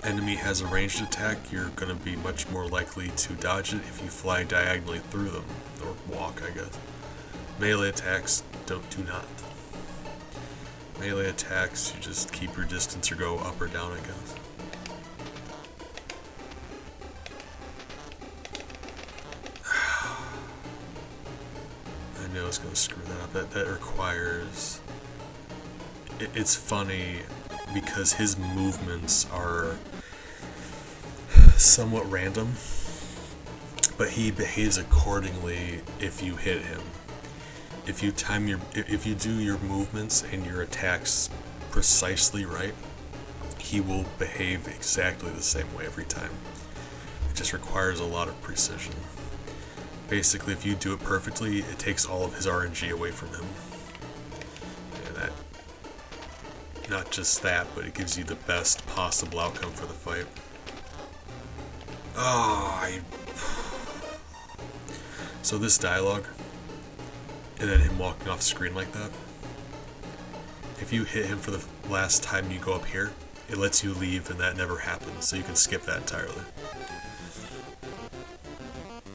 enemy has a ranged attack, you're going to be much more likely to dodge it if you fly diagonally through them, or walk, I guess. Melee attacks do not. Melee attacks, you just keep your distance or go up or down, I guess. I knew I was going to screw that up. That requires... It's funny because his movements are somewhat random, but he behaves accordingly if you hit him. If you do your movements and your attacks precisely right, he will behave exactly the same way every time. It just requires a lot of precision. Basically, if you do it perfectly, it takes all of his RNG away from him. And that, not just that, but it gives you the best possible outcome for the fight. So this dialogue, and then him walking off screen like that, if you hit him for the last time you go up here, it lets you leave, and that never happens, so you can skip that entirely.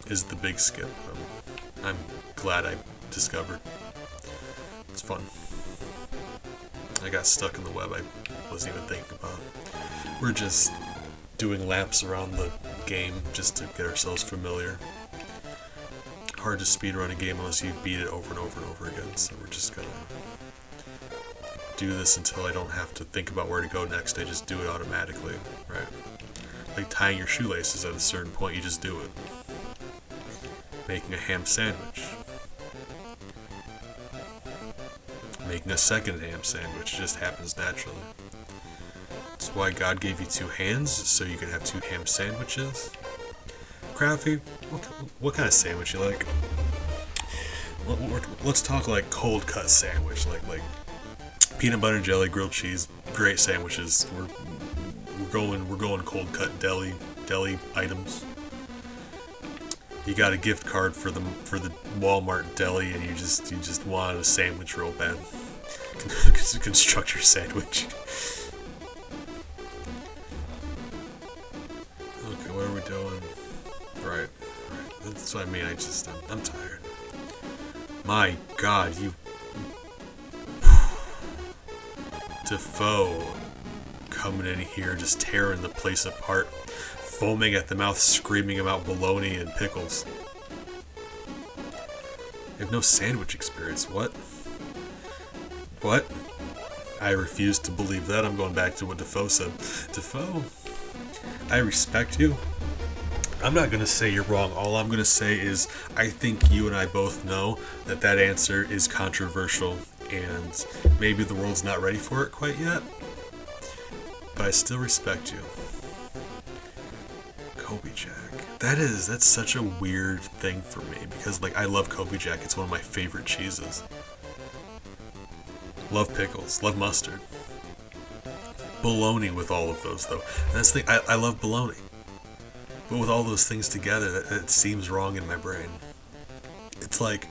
Is the big skip. I'm glad I discovered. It's fun. I got stuck in the web I wasn't even thinking about. We're just doing laps around the game just to get ourselves familiar. Hard to speedrun a game unless you beat it over and over and over again, so we're just gonna do this until I don't have to think about where to go next. I just do it automatically, right? Like tying your shoelaces, at a certain point you just do it. Making a ham sandwich. making a second ham sandwich. It just happens naturally. That's why God gave you two hands, so you can have two ham sandwiches. Crafty, what kind of sandwich you like? Let's talk like cold cut sandwich, like peanut butter jelly, grilled cheese, great sandwiches. We're going cold cut deli items. You got a gift card for the Walmart deli, and you just wanted a sandwich real bad. Construct your sandwich. Okay, what are we doing? Right. That's what I mean. I'm tired. My God, you Defoe coming in here, just tearing the place apart, foaming at the mouth, screaming about bologna and pickles. You have no sandwich experience. What? What? I refuse to believe that. I'm going back to what Defoe said. Defoe, I respect you. I'm not going to say you're wrong. All I'm going to say is I think you and I both know that answer is controversial, and maybe the world's not ready for it quite yet. But I still respect you. Colby Jack. That's such a weird thing for me, because I love Colby Jack. It's one of my favorite cheeses. Love pickles. Love mustard. Bologna with all of those, though. And that's the thing. I love bologna. But with all those things together, that seems wrong in my brain. It's like,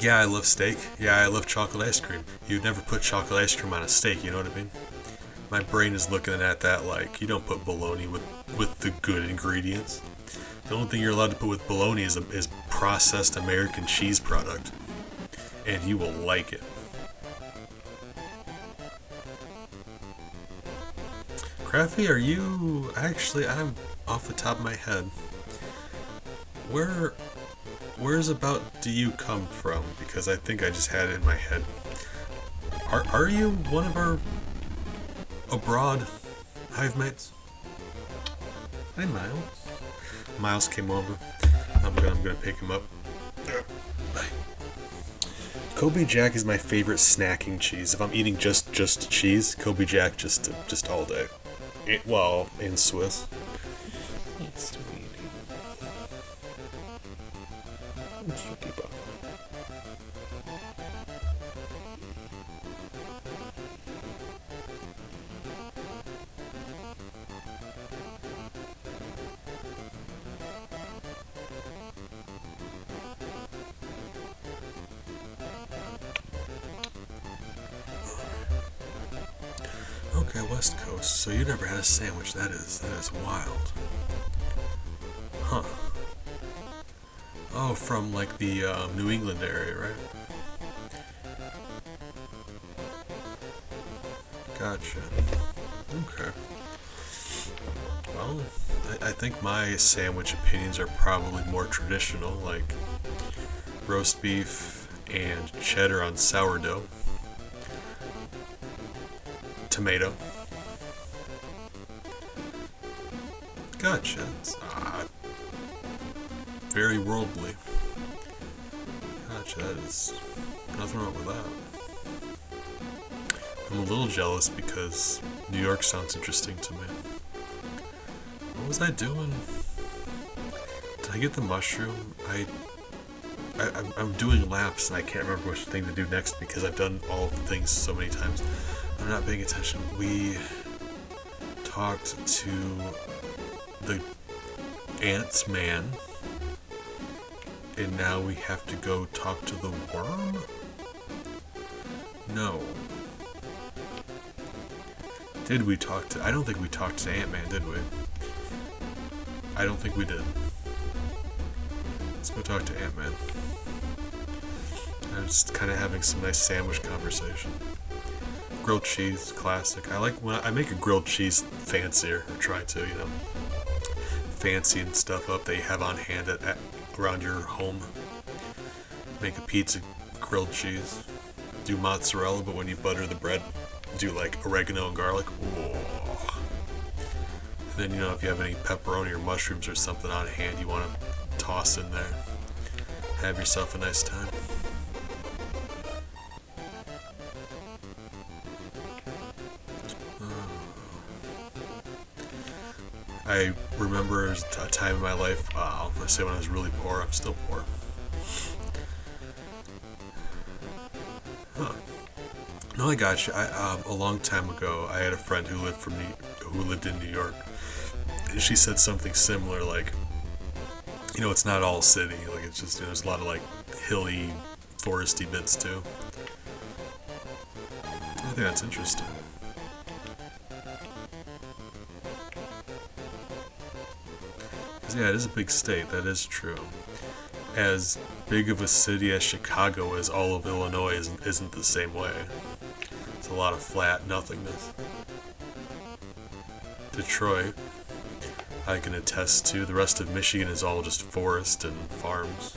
yeah, I love steak. Yeah, I love chocolate ice cream. You'd never put chocolate ice cream on a steak, you know what I mean? My brain is looking at that like, you don't put bologna with the good ingredients. The only thing you're allowed to put with bologna is processed American cheese product. And you will like it. Crafty, are you... Actually, I'm off the top of my head. Where's about do you come from? Because I think I just had it in my head. Are you one of our abroad hive mates? Hi, Miles. Miles came over. I'm gonna pick him up. Bye. Colby Jack is my favorite snacking cheese. If I'm eating just cheese, Colby Jack just all day. In Swiss. It's sweetie. Sweetie bun. Okay, West Coast. So you never had a sandwich. That is wild. Huh. Oh, from the New England area, right? Gotcha. Okay. Well, I think my sandwich opinions are probably more traditional, like roast beef and cheddar on sourdough. Tomato. Gotcha. It's, very worldly. Gotcha. That is nothing wrong with that. I'm a little jealous because New York sounds interesting to me. What was I doing? Did I get the mushroom? I'm doing laps and I can't remember which thing to do next because I've done all the things so many times. I'm not paying attention. We talked to the Ant-Man, and now we have to go talk to the worm? No. Did we talk to... I don't think we talked to Ant-Man, did we? I don't think we did. Let's go talk to Ant-Man. I'm just kind of having some nice sandwich conversation. Grilled cheese, classic. I like when I make a grilled cheese fancier, or try to, fancy and stuff up that you have on hand around your home. Make a pizza grilled cheese. Do mozzarella, but when you butter the bread, do oregano and garlic. Whoa. And then, if you have any pepperoni or mushrooms or something on hand you want to toss in there. Have yourself a nice time. I remember a time in my life, I say when I was really poor, I'm still poor. Huh. No, I got you. A long time ago, I had a friend who lived in New York, and she said something similar, like, it's not all city. Like, it's just, there's a lot of, like, hilly, foresty bits, too. I think that's interesting. Yeah, it is a big state, that is true. As big of a city as Chicago is, all of Illinois isn't the same way. It's a lot of flat nothingness. Detroit, I can attest to. The rest of Michigan is all just forest and farms.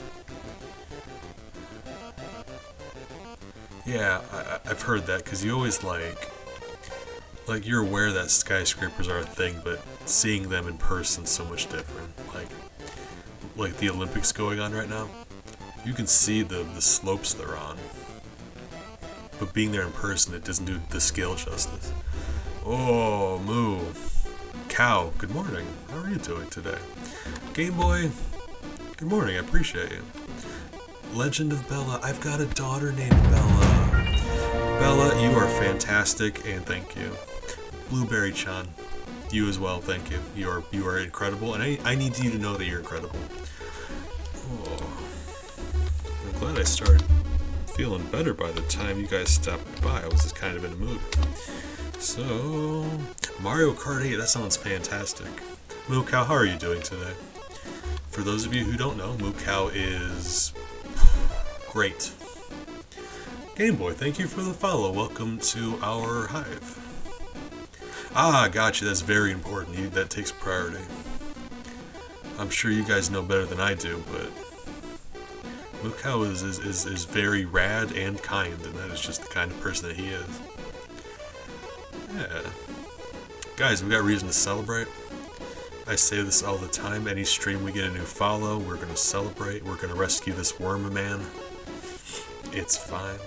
Yeah, I've heard that, because you always like you're aware that skyscrapers are a thing, but seeing them in person is so much different. Like the Olympics going on right now, you can see the slopes they're on, but being there in person, it doesn't do the scale justice. Oh, Moo Cow, good morning. How are you doing today? Game Boy, good morning. I appreciate you. Legend of Bella, I've got a daughter named Bella. Bella, you are fantastic, and thank you. Blueberry-chan, you as well, thank you. You are incredible, and I need you to know that you're incredible. Oh, I'm glad I started feeling better by the time you guys stopped by. I was just kind of in a mood. So, Mario Kart 8, that sounds fantastic. Moo Cow, how are you doing today? For those of you who don't know, Moo Cow is great. Game Boy, thank you for the follow. Welcome to our hive. Gotcha. That's very important. That takes priority. I'm sure you guys know better than I do, but Moo Cow is very rad and kind, and that is just the kind of person that he is. Yeah. Guys, we got reason to celebrate. I say this all the time. Any stream we get a new follow, we're going to celebrate. We're going to rescue this worm man. It's fine.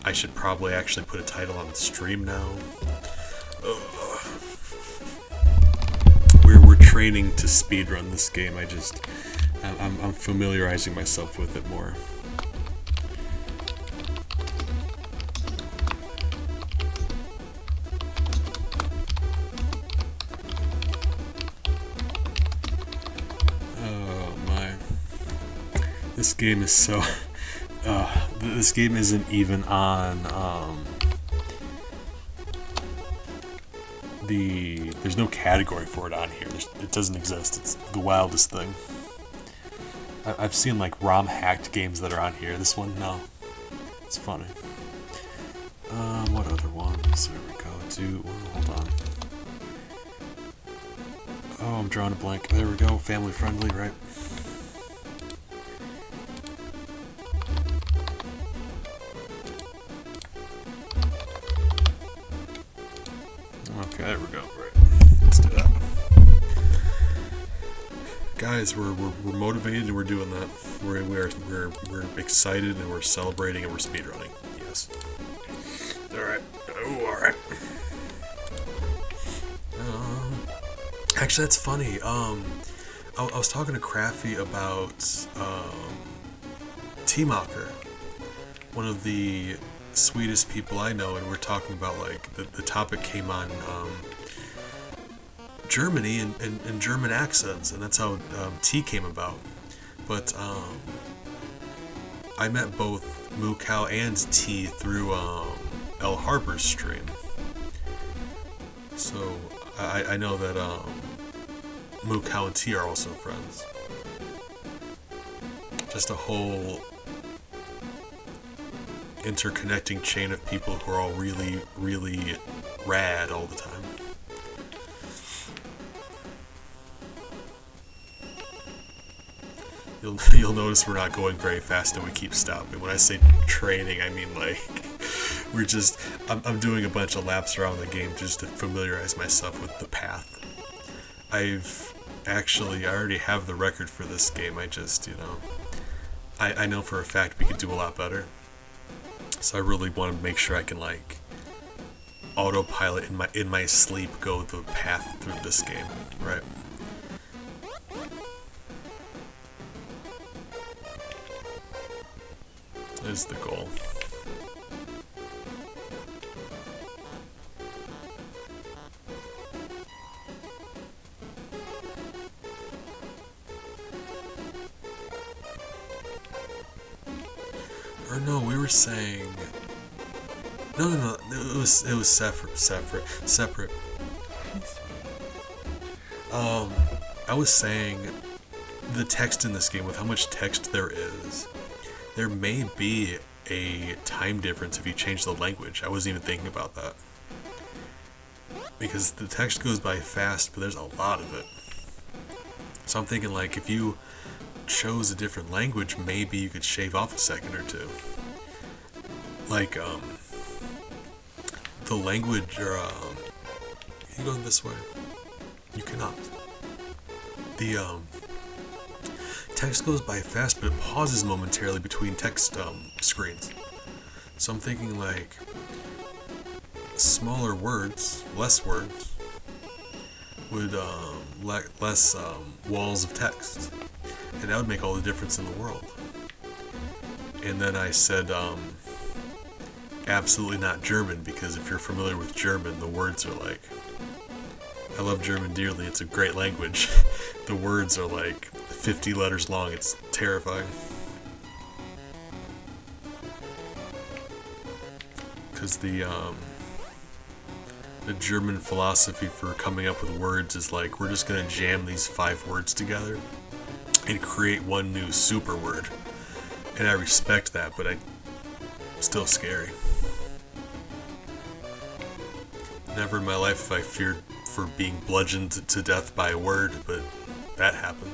I should probably actually put a title on the stream now. We're training to speedrun this game. I'm familiarizing myself with it more. Oh my. This game is so... this game isn't even on there's no category for it on here. It doesn't exist. It's the wildest thing. I've seen like ROM hacked games that are on here. This one, no. It's funny. What other ones? There we go. Hold on. Oh, I'm drawing a blank. There we go. Family friendly, right? Okay, there we go. Right. Let's do that. Guys, we're motivated and we're doing that. We're excited and we're celebrating and we're speedrunning. Yes. Alright. Oh, alright. Actually, that's funny. I was talking to Crafty about T-Mocker, one of the sweetest people I know, and we're talking about like the topic came on Germany and German accents, and that's how T came about. But I met both Moo Cow and T through El Harbor's stream, so I know that Moo Cow and T are also friends. Just a whole interconnecting chain of people who are all really, really rad all the time. You'll notice we're not going very fast and we keep stopping. When I say training, I mean like I'm doing a bunch of laps around the game just to familiarize myself with the path. I already have the record for this game. I know for a fact we could do a lot better. So I really want to make sure I can like autopilot in my sleep go the path through this game, right? Is the goal. Or no, we were saying no, it was separate. I was saying the text in this game, with how much text there is, there may be a time difference if you change the language. I wasn't even thinking about that. Because the text goes by fast, but there's a lot of it. So I'm thinking, like, if you chose a different language, maybe you could shave off a second or two. Like, the language, or, you going this way? You cannot. The, text goes by fast, but it pauses momentarily between text screens. So I'm thinking, like, smaller words, less words, would less walls of text, and that would make all the difference in the world. And then I said absolutely not German, because if you're familiar with German, the words are like, I love German dearly, it's a great language. The words are like 50 letters long, it's terrifying. Because the German philosophy for coming up with words is like, we're just gonna jam these 5 words together and create one new super word. And I respect that, but it's still scary. Never in my life have I feared for being bludgeoned to death by a word, but that happened.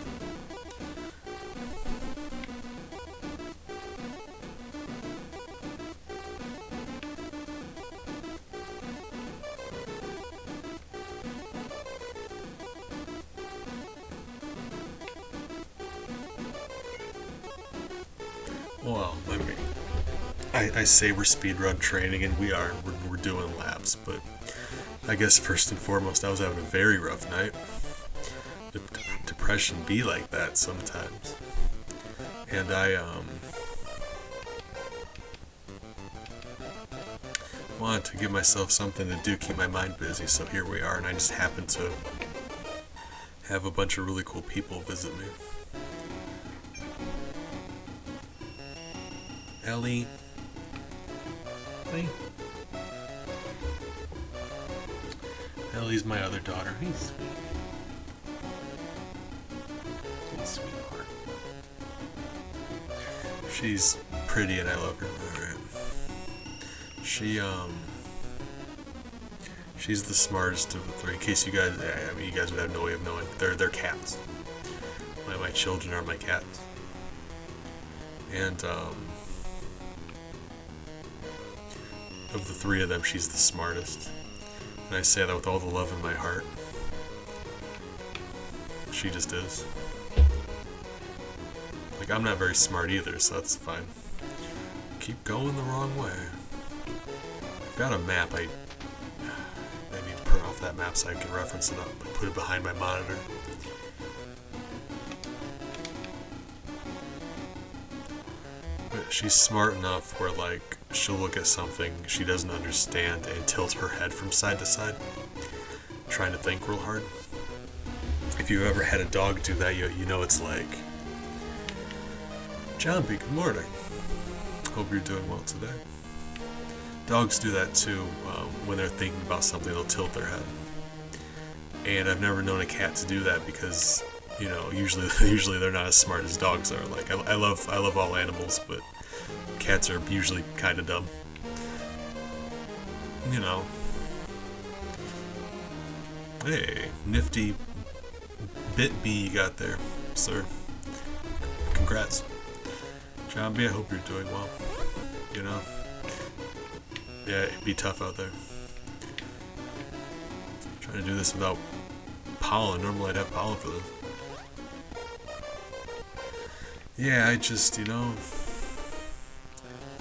Well, I say we're speedrun training, and we are. We're doing laps, but I guess first and foremost, I was having a very rough night. Depression be like that sometimes. And I wanted to give myself something to do, keep my mind busy, so here we are, and I just happened to have a bunch of really cool people visit me. Ellie. Hey. Ellie's my other daughter. He's sweet. He's sweetheart. She's pretty and I love her. Alright. She's the smartest of the 3. In case you guys, you guys would have no way of knowing. They're cats. My children are my cats. And, of the 3 of them, she's the smartest. And I say that with all the love in my heart. She just is. Like, I'm not very smart either, so that's fine. Keep going the wrong way. I've got a map. I need to print off that map so I can reference it up. I put it behind my monitor. But she's smart enough where, like, she'll look at something she doesn't understand and tilt her head from side to side, trying to think real hard. If you've ever had a dog do that, you know it's like, John B, good morning. Hope you're doing well today. Dogs do that too. When they're thinking about something, they'll tilt their head. And I've never known a cat to do that because, you know, usually they're not as smart as dogs are. Like, I love all animals, but cats are usually kind of dumb. You know. Hey, nifty bit B you got there, sir. Congrats. John B, I hope you're doing well. You know? Yeah, it'd be tough out there. Trying to do this without pollen. Normally I'd have pollen for this. Yeah, I just, you know,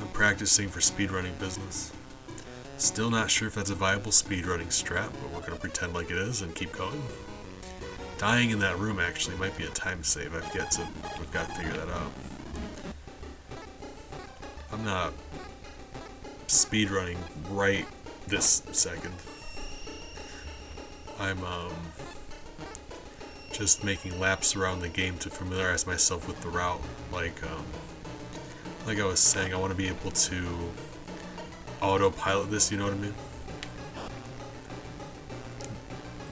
I'm practicing for speedrunning business. Still not sure if that's a viable speedrunning strat, but we're gonna pretend like it is and keep going. Dying in that room actually might be a time save. We've got to figure that out. I'm not speedrunning right this second. I'm just making laps around the game to familiarize myself with the route. Like I was saying, I want to be able to autopilot this, you know what I mean?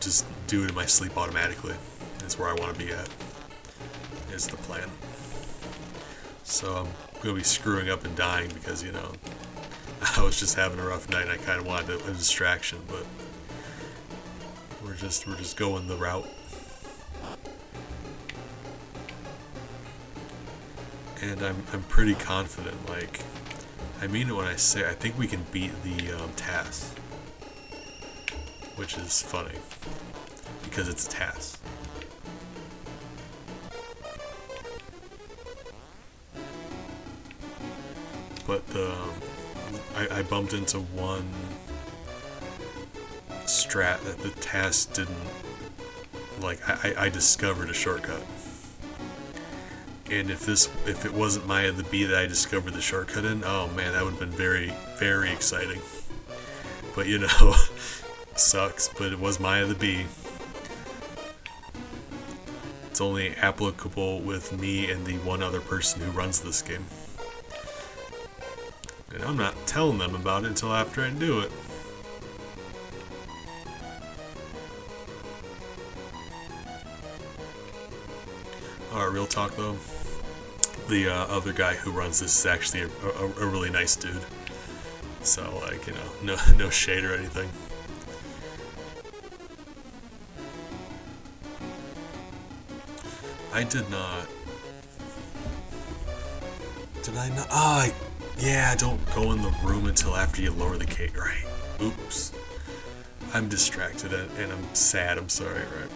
Just do it in my sleep automatically. That's where I want to be at, is the plan. So I'm going to be screwing up and dying because, you know, I was just having a rough night and I kind of wanted a distraction, but we're just going the route. And I'm pretty confident, like, I mean it when I say I think we can beat the task, which is funny because it's a task. But I bumped into one strat that the task didn't, like, I discovered a shortcut. And if it wasn't Maya the Bee that I discovered the shortcut in, oh man, that would have been very, very exciting. But you know, sucks, but it was Maya the Bee. It's only applicable with me and the one other person who runs this game. And I'm not telling them about it until after I do it. Alright, real talk though. The other guy who runs this is actually a really nice dude. So, like, you know, no shade or anything. I did not. Did I not? Yeah, don't go in the room until after you lower the cake. Right. Oops. I'm distracted and I'm sad. I'm sorry, right?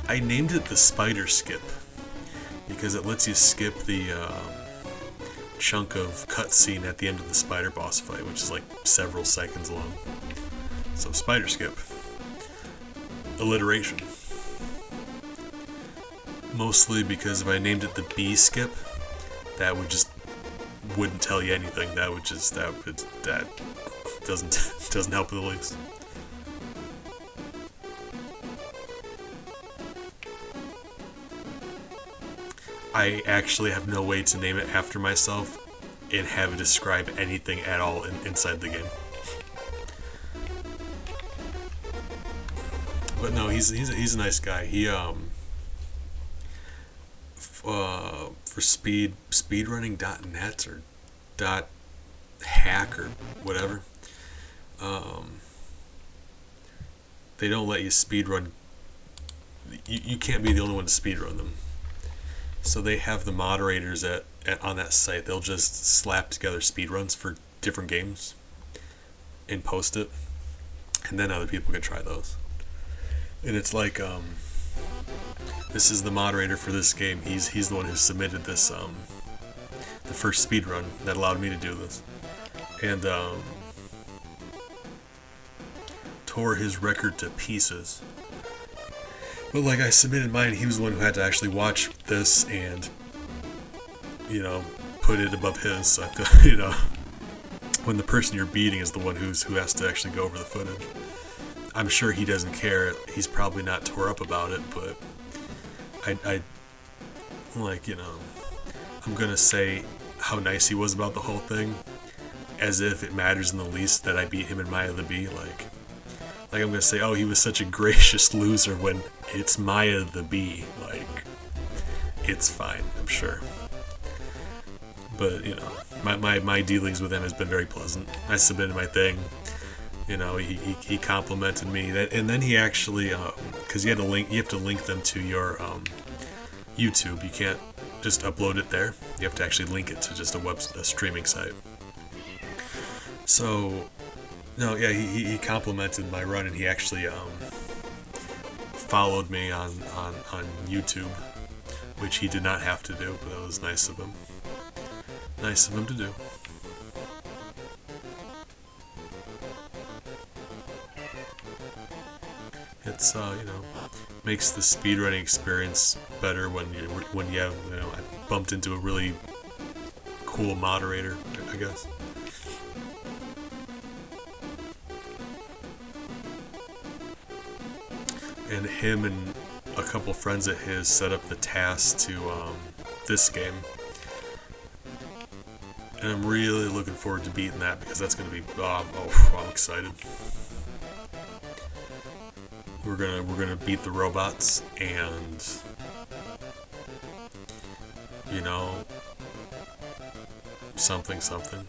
I named it the spider skip because it lets you skip the chunk of cutscene at the end of the spider boss fight, which is like several seconds long. So spider skip. Alliteration. Mostly because if I named it the bee skip, that wouldn't tell you anything. That doesn't help in the least. I actually have no way to name it after myself and have it describe anything at all inside the game. But no, he's a nice guy. He for speedrunning.net or .hack or whatever, they don't let you speedrun. You can't be the only one to speedrun them. So they have the moderators on that site. They'll just slap together speedruns for different games and post it, and then other people can try those. And it's like, this is the moderator for this game. He's the one who submitted this, the first speedrun that allowed me to do this, and tore his record to pieces. But like, I submitted mine, he was the one who had to actually watch this and, you know, put it above his. So I feel, you know, when the person you're beating is the one who has to actually go over the footage. I'm sure he doesn't care. He's probably not tore up about it, but I like, you know, I'm gonna say how nice he was about the whole thing, as if it matters in the least that I beat him in Maya the Bee. Like I'm gonna say, oh, he was such a gracious loser, when it's Maya the Bee. Like, it's fine, I'm sure. But, you know, my dealings with him has been very pleasant. I submitted my thing. You know, he complimented me, and then he actually, because you have to link them to your YouTube. You can't just upload it there. You have to actually link it to just a streaming site. So, no, yeah, he complimented my run, and he actually followed me on YouTube, which he did not have to do, but that was nice of him. Nice of him to do. It's makes the speedrunning experience better when you have I bumped into a really cool moderator, I guess. And him and a couple friends of his set up the task to this game, and I'm really looking forward to beating that because that's gonna be I'm excited. We're gonna beat the robots and something.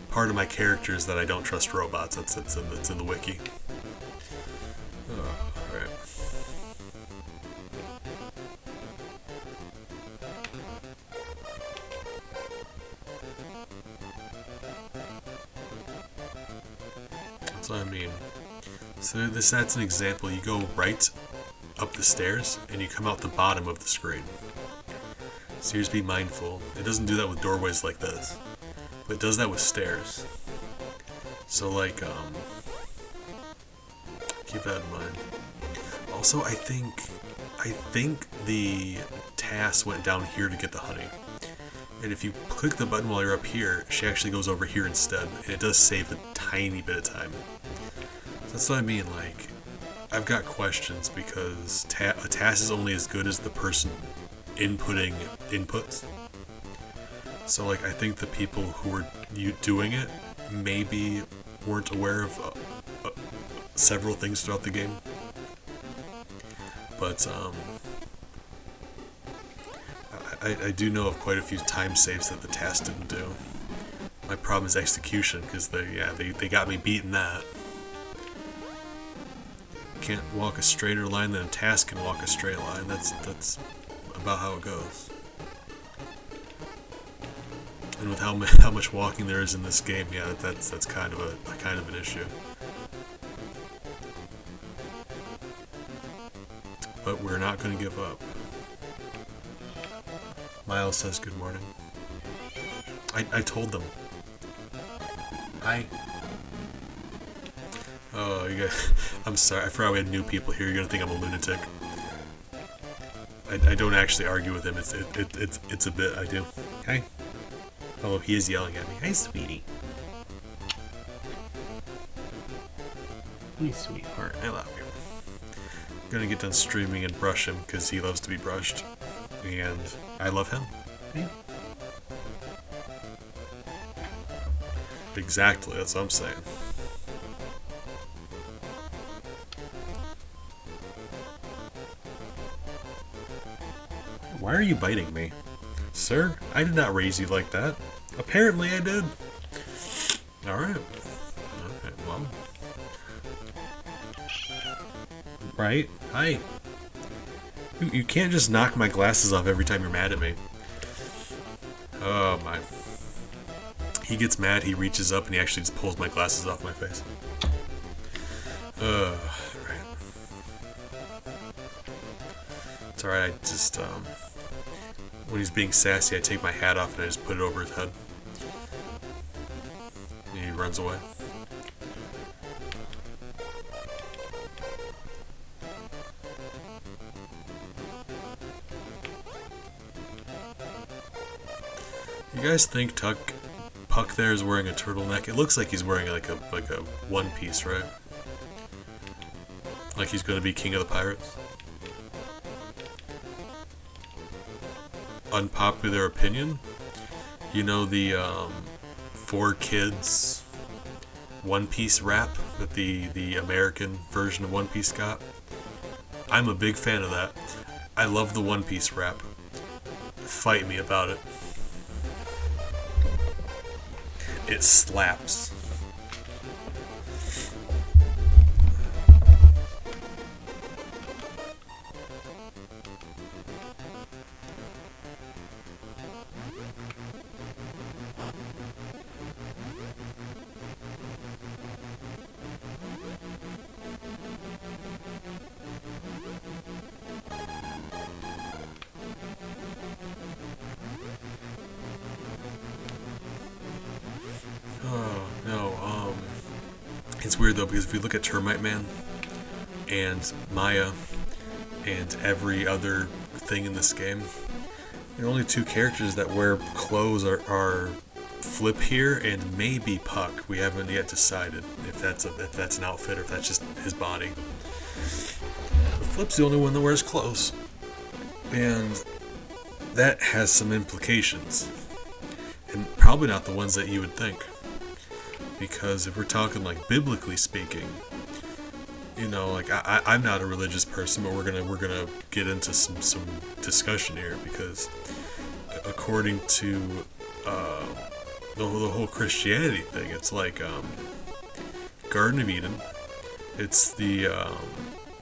Part of my character is that I don't trust robots. That's in the wiki. Alright. That's what I mean. So that's an example. You go right up the stairs and you come out the bottom of the screen. So you just be mindful. It doesn't do that with doorways like this, but it does that with stairs. So keep that in mind. Also, I think the task went down here to get the honey. And if you click the button while you're up here, she actually goes over here instead, and it does save a tiny bit of time. That's what I mean, I've got questions because a task is only as good as the person inputting inputs. So I think the people who were doing it maybe weren't aware of several things throughout the game. But I do know of quite a few time saves that the task didn't do. My problem is execution because they got me beating that. Can't walk a straighter line than a task can walk a straight line. That's about how it goes. And with how much walking there is in this game, that's kind of an issue. But we're not going to give up. Miles says good morning. I told them. Oh, you guys, I'm sorry. I forgot we had new people here. You're gonna think I'm a lunatic. I don't actually argue with him. It's a bit. I do. Hi. Oh, he is yelling at me. Hi, sweetie. Hey, sweetheart. I love you. I'm gonna get done streaming and brush him because he loves to be brushed, and I love him. Hey. Exactly. That's what I'm saying. Why are you biting me? Sir, I did not raise you like that. Apparently I did. Alright. Okay, well. Right? Hi. You can't just knock my glasses off every time you're mad at me. Oh my. He gets mad, he reaches up, and he actually just pulls my glasses off my face. Right. It's alright, I just, when he's being sassy, I take my hat off and I just put it over his head. And he runs away. You guys think Puck there is wearing a turtleneck? It looks like he's wearing like a one piece, right? Like he's gonna be king of the pirates. Unpopular opinion, you know the 4Kids One Piece rap that the American version of One Piece got? I'm a big fan of that. I love the One Piece rap. Fight me about it. It slaps. Oh, no. It's weird though, because if you look at Termite Man and Maya and every other thing in this game, there are only two characters that wear clothes are Flip here and maybe Puck. We haven't yet decided if that's an outfit or if that's just his body. But Flip's the only one that wears clothes, and that has some implications, and probably not the ones that you would think. Because if we're talking like biblically speaking, you know, like I'm not a religious person, but we're gonna get into some discussion here, because according to the whole Christianity thing, it's like Garden of Eden. It's the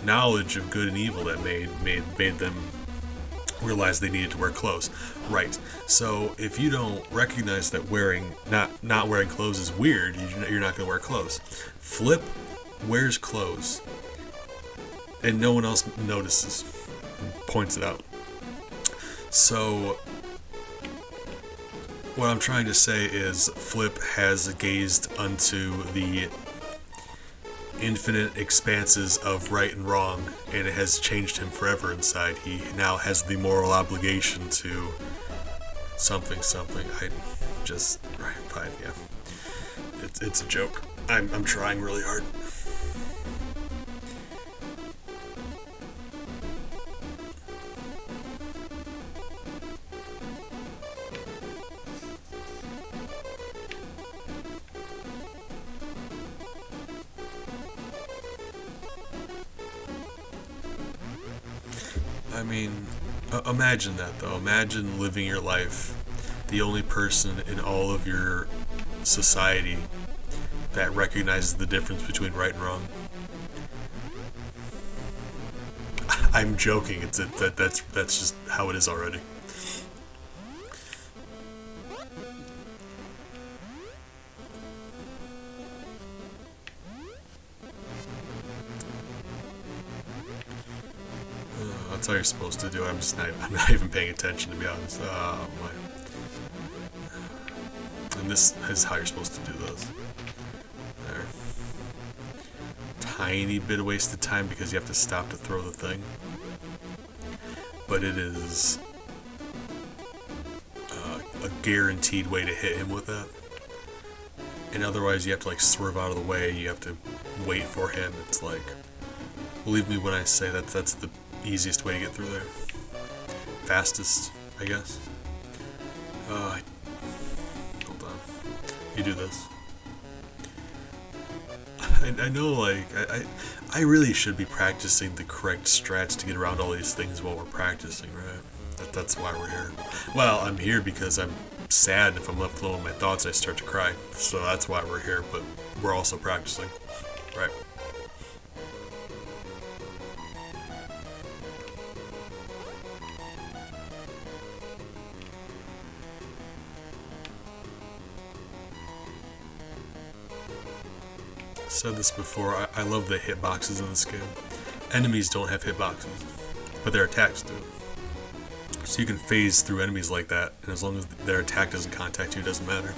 knowledge of good and evil that made them realize they needed to wear clothes. Right. So if you don't recognize that not wearing clothes is weird, you're not going to wear clothes. Flip wears clothes, and no one else notices, points it out. So what I'm trying to say is Flip has gazed unto the infinite expanses of right and wrong, and it has changed him forever inside. He now has the moral obligation to something. I just, right, fine, yeah. It's a joke. I'm trying really hard. I mean, imagine that though. Imagine living your life, the only person in all of your society that recognizes the difference between right and wrong. I'm joking. That's just how it is already. That's how you're supposed to do it. I'm not even paying attention, to be honest. Oh my. And this is how you're supposed to do this. There. Tiny bit of wasted time because you have to stop to throw the thing. But it is a guaranteed way to hit him with that. And otherwise you have to like swerve out of the way. You have to wait for him. It's like, believe me when I say that's the easiest way to get through there. Fastest, I guess. Hold on. You do this. I know, like, I really should be practicing the correct strats to get around all these things while we're practicing, right? That's why we're here. Well, I'm here because I'm sad. If I'm left alone with my thoughts, I start to cry. So that's why we're here, but we're also practicing, right? Said this before, I love the hitboxes in this game. Enemies don't have hitboxes, but their attacks do. So you can phase through enemies like that, and as long as their attack doesn't contact you, it doesn't matter.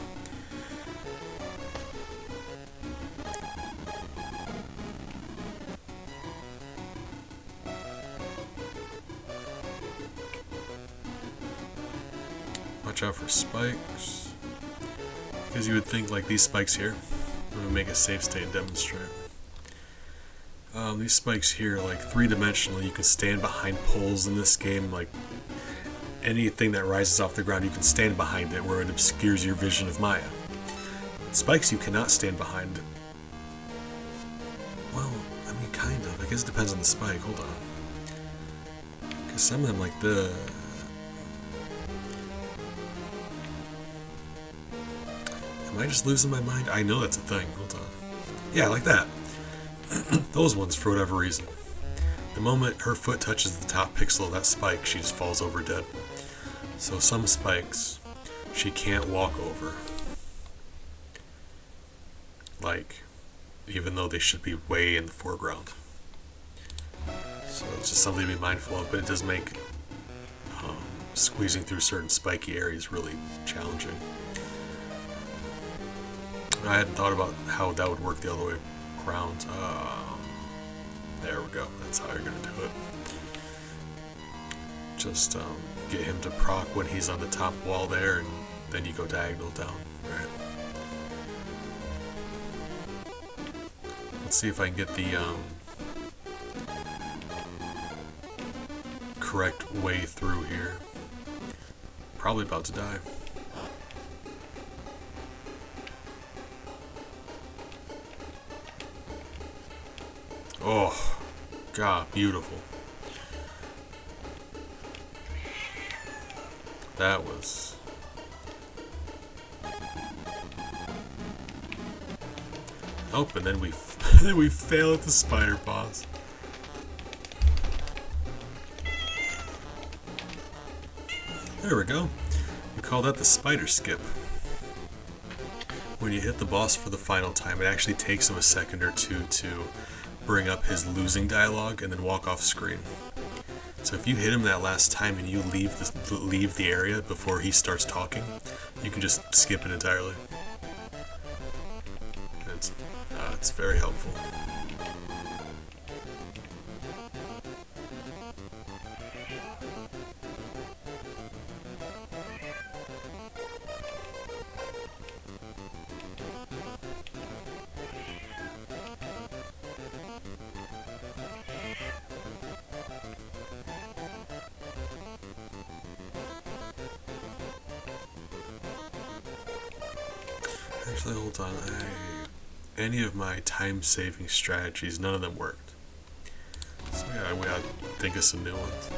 Watch out for spikes, because you would think like these spikes here. I'm going to make a save state and demonstrate. These spikes here, like three-dimensional, you can stand behind poles in this game. Like anything that rises off the ground, you can stand behind it where it obscures your vision of Maya. Spikes you cannot stand behind. Well, I mean, kind of. I guess it depends on the spike. Hold on. Because some of them, like the... Am I just losing my mind? I know that's a thing. Hold on. Yeah, like that. Those ones, for whatever reason. The moment her foot touches the top pixel of that spike, she just falls over dead. So some spikes, she can't walk over. Like, even though they should be way in the foreground. So it's just something to be mindful of, but it does make squeezing through certain spiky areas really challenging. I hadn't thought about how that would work the other way round. There we go. That's how you're gonna do it. Just get him to proc when he's on the top wall there, and then you go diagonal down. Right. Let's see if I can get the correct way through here. Probably about to die. Oh, God, beautiful. That was... Oh, and then we then we fail at the spider boss. There we go. We call that the spider skip. When you hit the boss for the final time, it actually takes him a second or two to bring up his losing dialogue and then walk off screen. So if you hit him that last time and you leave the area before he starts talking, you can just skip it entirely. It's very helpful. Actually, hold on. Any of my time-saving strategies, none of them worked. So yeah, we gotta think of some new ones.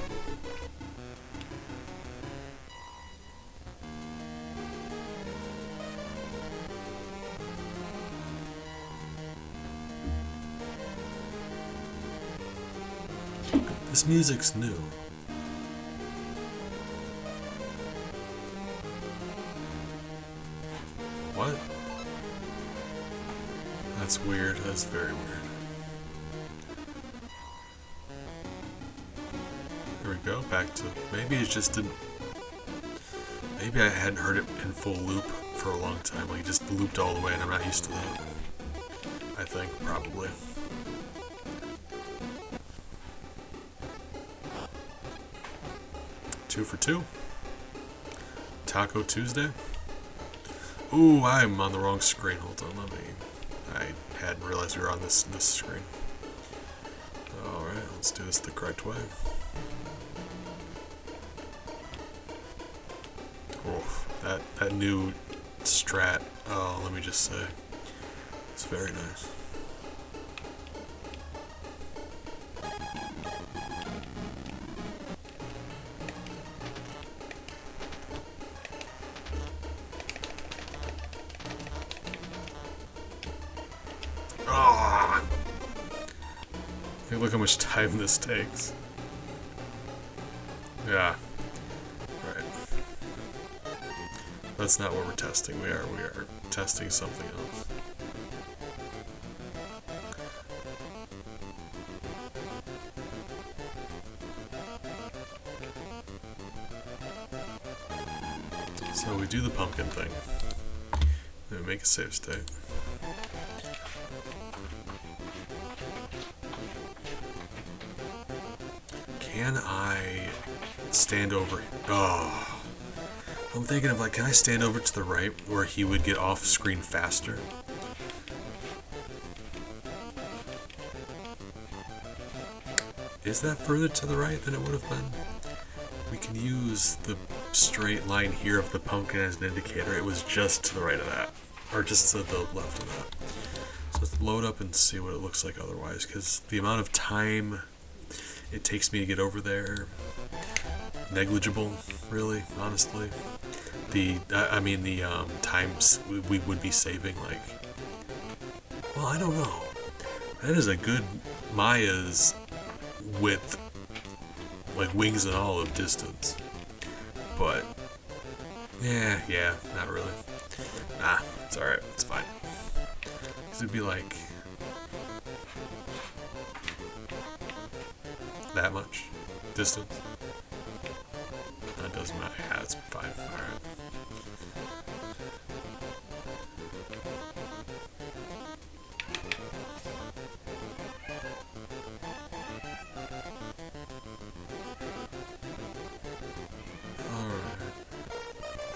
This music's new. What? That's weird. That's very weird. There we go. Back to... Maybe it just didn't... Maybe I hadn't heard it in full loop for a long time. Like, it just looped all the way and I'm not used to that. I think, probably. Two for two. Taco Tuesday. Ooh, I'm on the wrong screen. Hold on, let me... I hadn't realized we were on this screen. Alright, let's do this the correct way. Oh, that new strat, oh, let me just say, it's very nice. Look how much time this takes. Yeah. Right. That's not what we're testing. We are testing something else. So we do the pumpkin thing. Then we make a save state. Can I stand over? Oh, I'm thinking of like, can I stand over to the right where he would get off screen faster? Is that further to the right than it would have been? We can use the straight line here of the pumpkin as an indicator. It was just to the right of that, or just to the left of that. So let's load up and see what it looks like otherwise, because the amount of time it takes me to get over there, negligible, really, honestly. The times we would be saving, like, well, I don't know. That is a good Maya's width, like wings and all of distance. But, yeah, not really. Nah, it's alright, it's fine. Because it'd be like that much distance. That doesn't matter. Yeah, it's fine. Alright.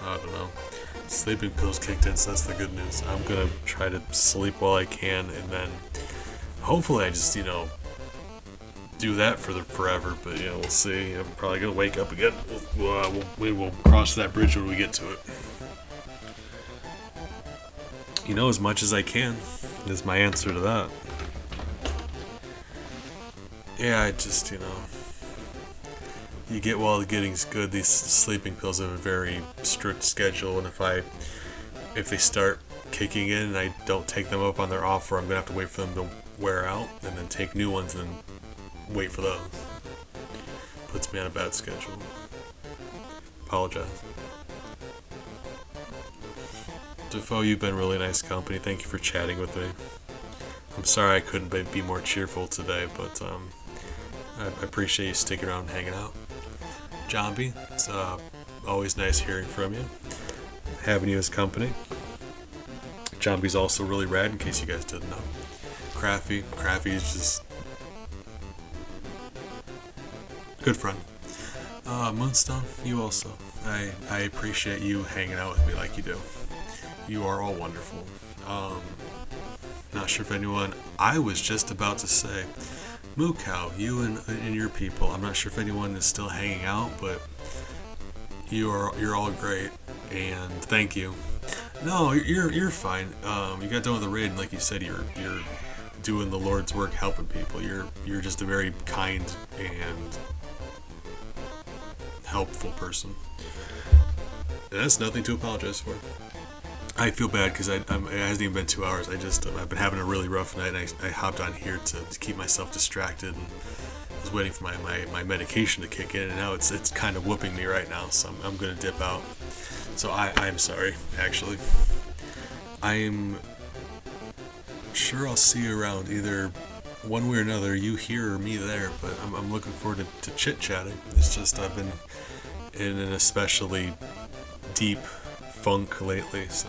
I don't know. Sleeping pills kicked in, so that's the good news. I'm gonna try to sleep while I can, and then hopefully I just, do that for forever. But we'll see. I'm probably gonna wake up again. We will cross that bridge when we get to it. As much as I can is my answer to that. Yeah, I just, you get while the getting's good. These sleeping pills have a very strict schedule, and if they start kicking in and I don't take them up on their offer, I'm gonna have to wait for them to wear out and then take new ones and then wait for those. Puts me on a bad schedule. Apologize. Defoe, you've been really nice company. Thank you for chatting with me. I'm sorry I couldn't be more cheerful today, but I appreciate you sticking around and hanging out. Jambi, it's always nice hearing from you, having you as company. Jambi's also really rad, in case you guys didn't know. Craffy is just good friend. Moonstone, you also. I appreciate you hanging out with me like you do. You are all wonderful. Not sure if anyone. I was just about to say, Moo Cow, you and your people. I'm not sure if anyone is still hanging out, but you're all great, and thank you. No, you're fine. You got done with the raid, and like you said, you're doing the Lord's work, helping people. You're just a very kind and helpful person. And that's nothing to apologize for. I feel bad because it hasn't even been 2 hours. I've been having a really rough night, and I hopped on here to keep myself distracted, and was waiting for my medication to kick in, and now it's kind of whooping me right now, so I'm going to dip out. So I'm sorry, actually. I'm sure I'll see you around, either one way or another, you here or me there, but I'm looking forward to chit-chatting. It's just I've been in an especially deep funk lately, so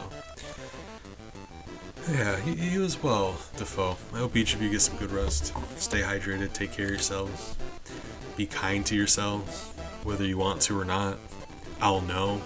yeah, you as well, Defoe. I hope each of you get some good rest. Stay hydrated, take care of yourselves, be kind to yourselves, whether you want to or not. I'll know.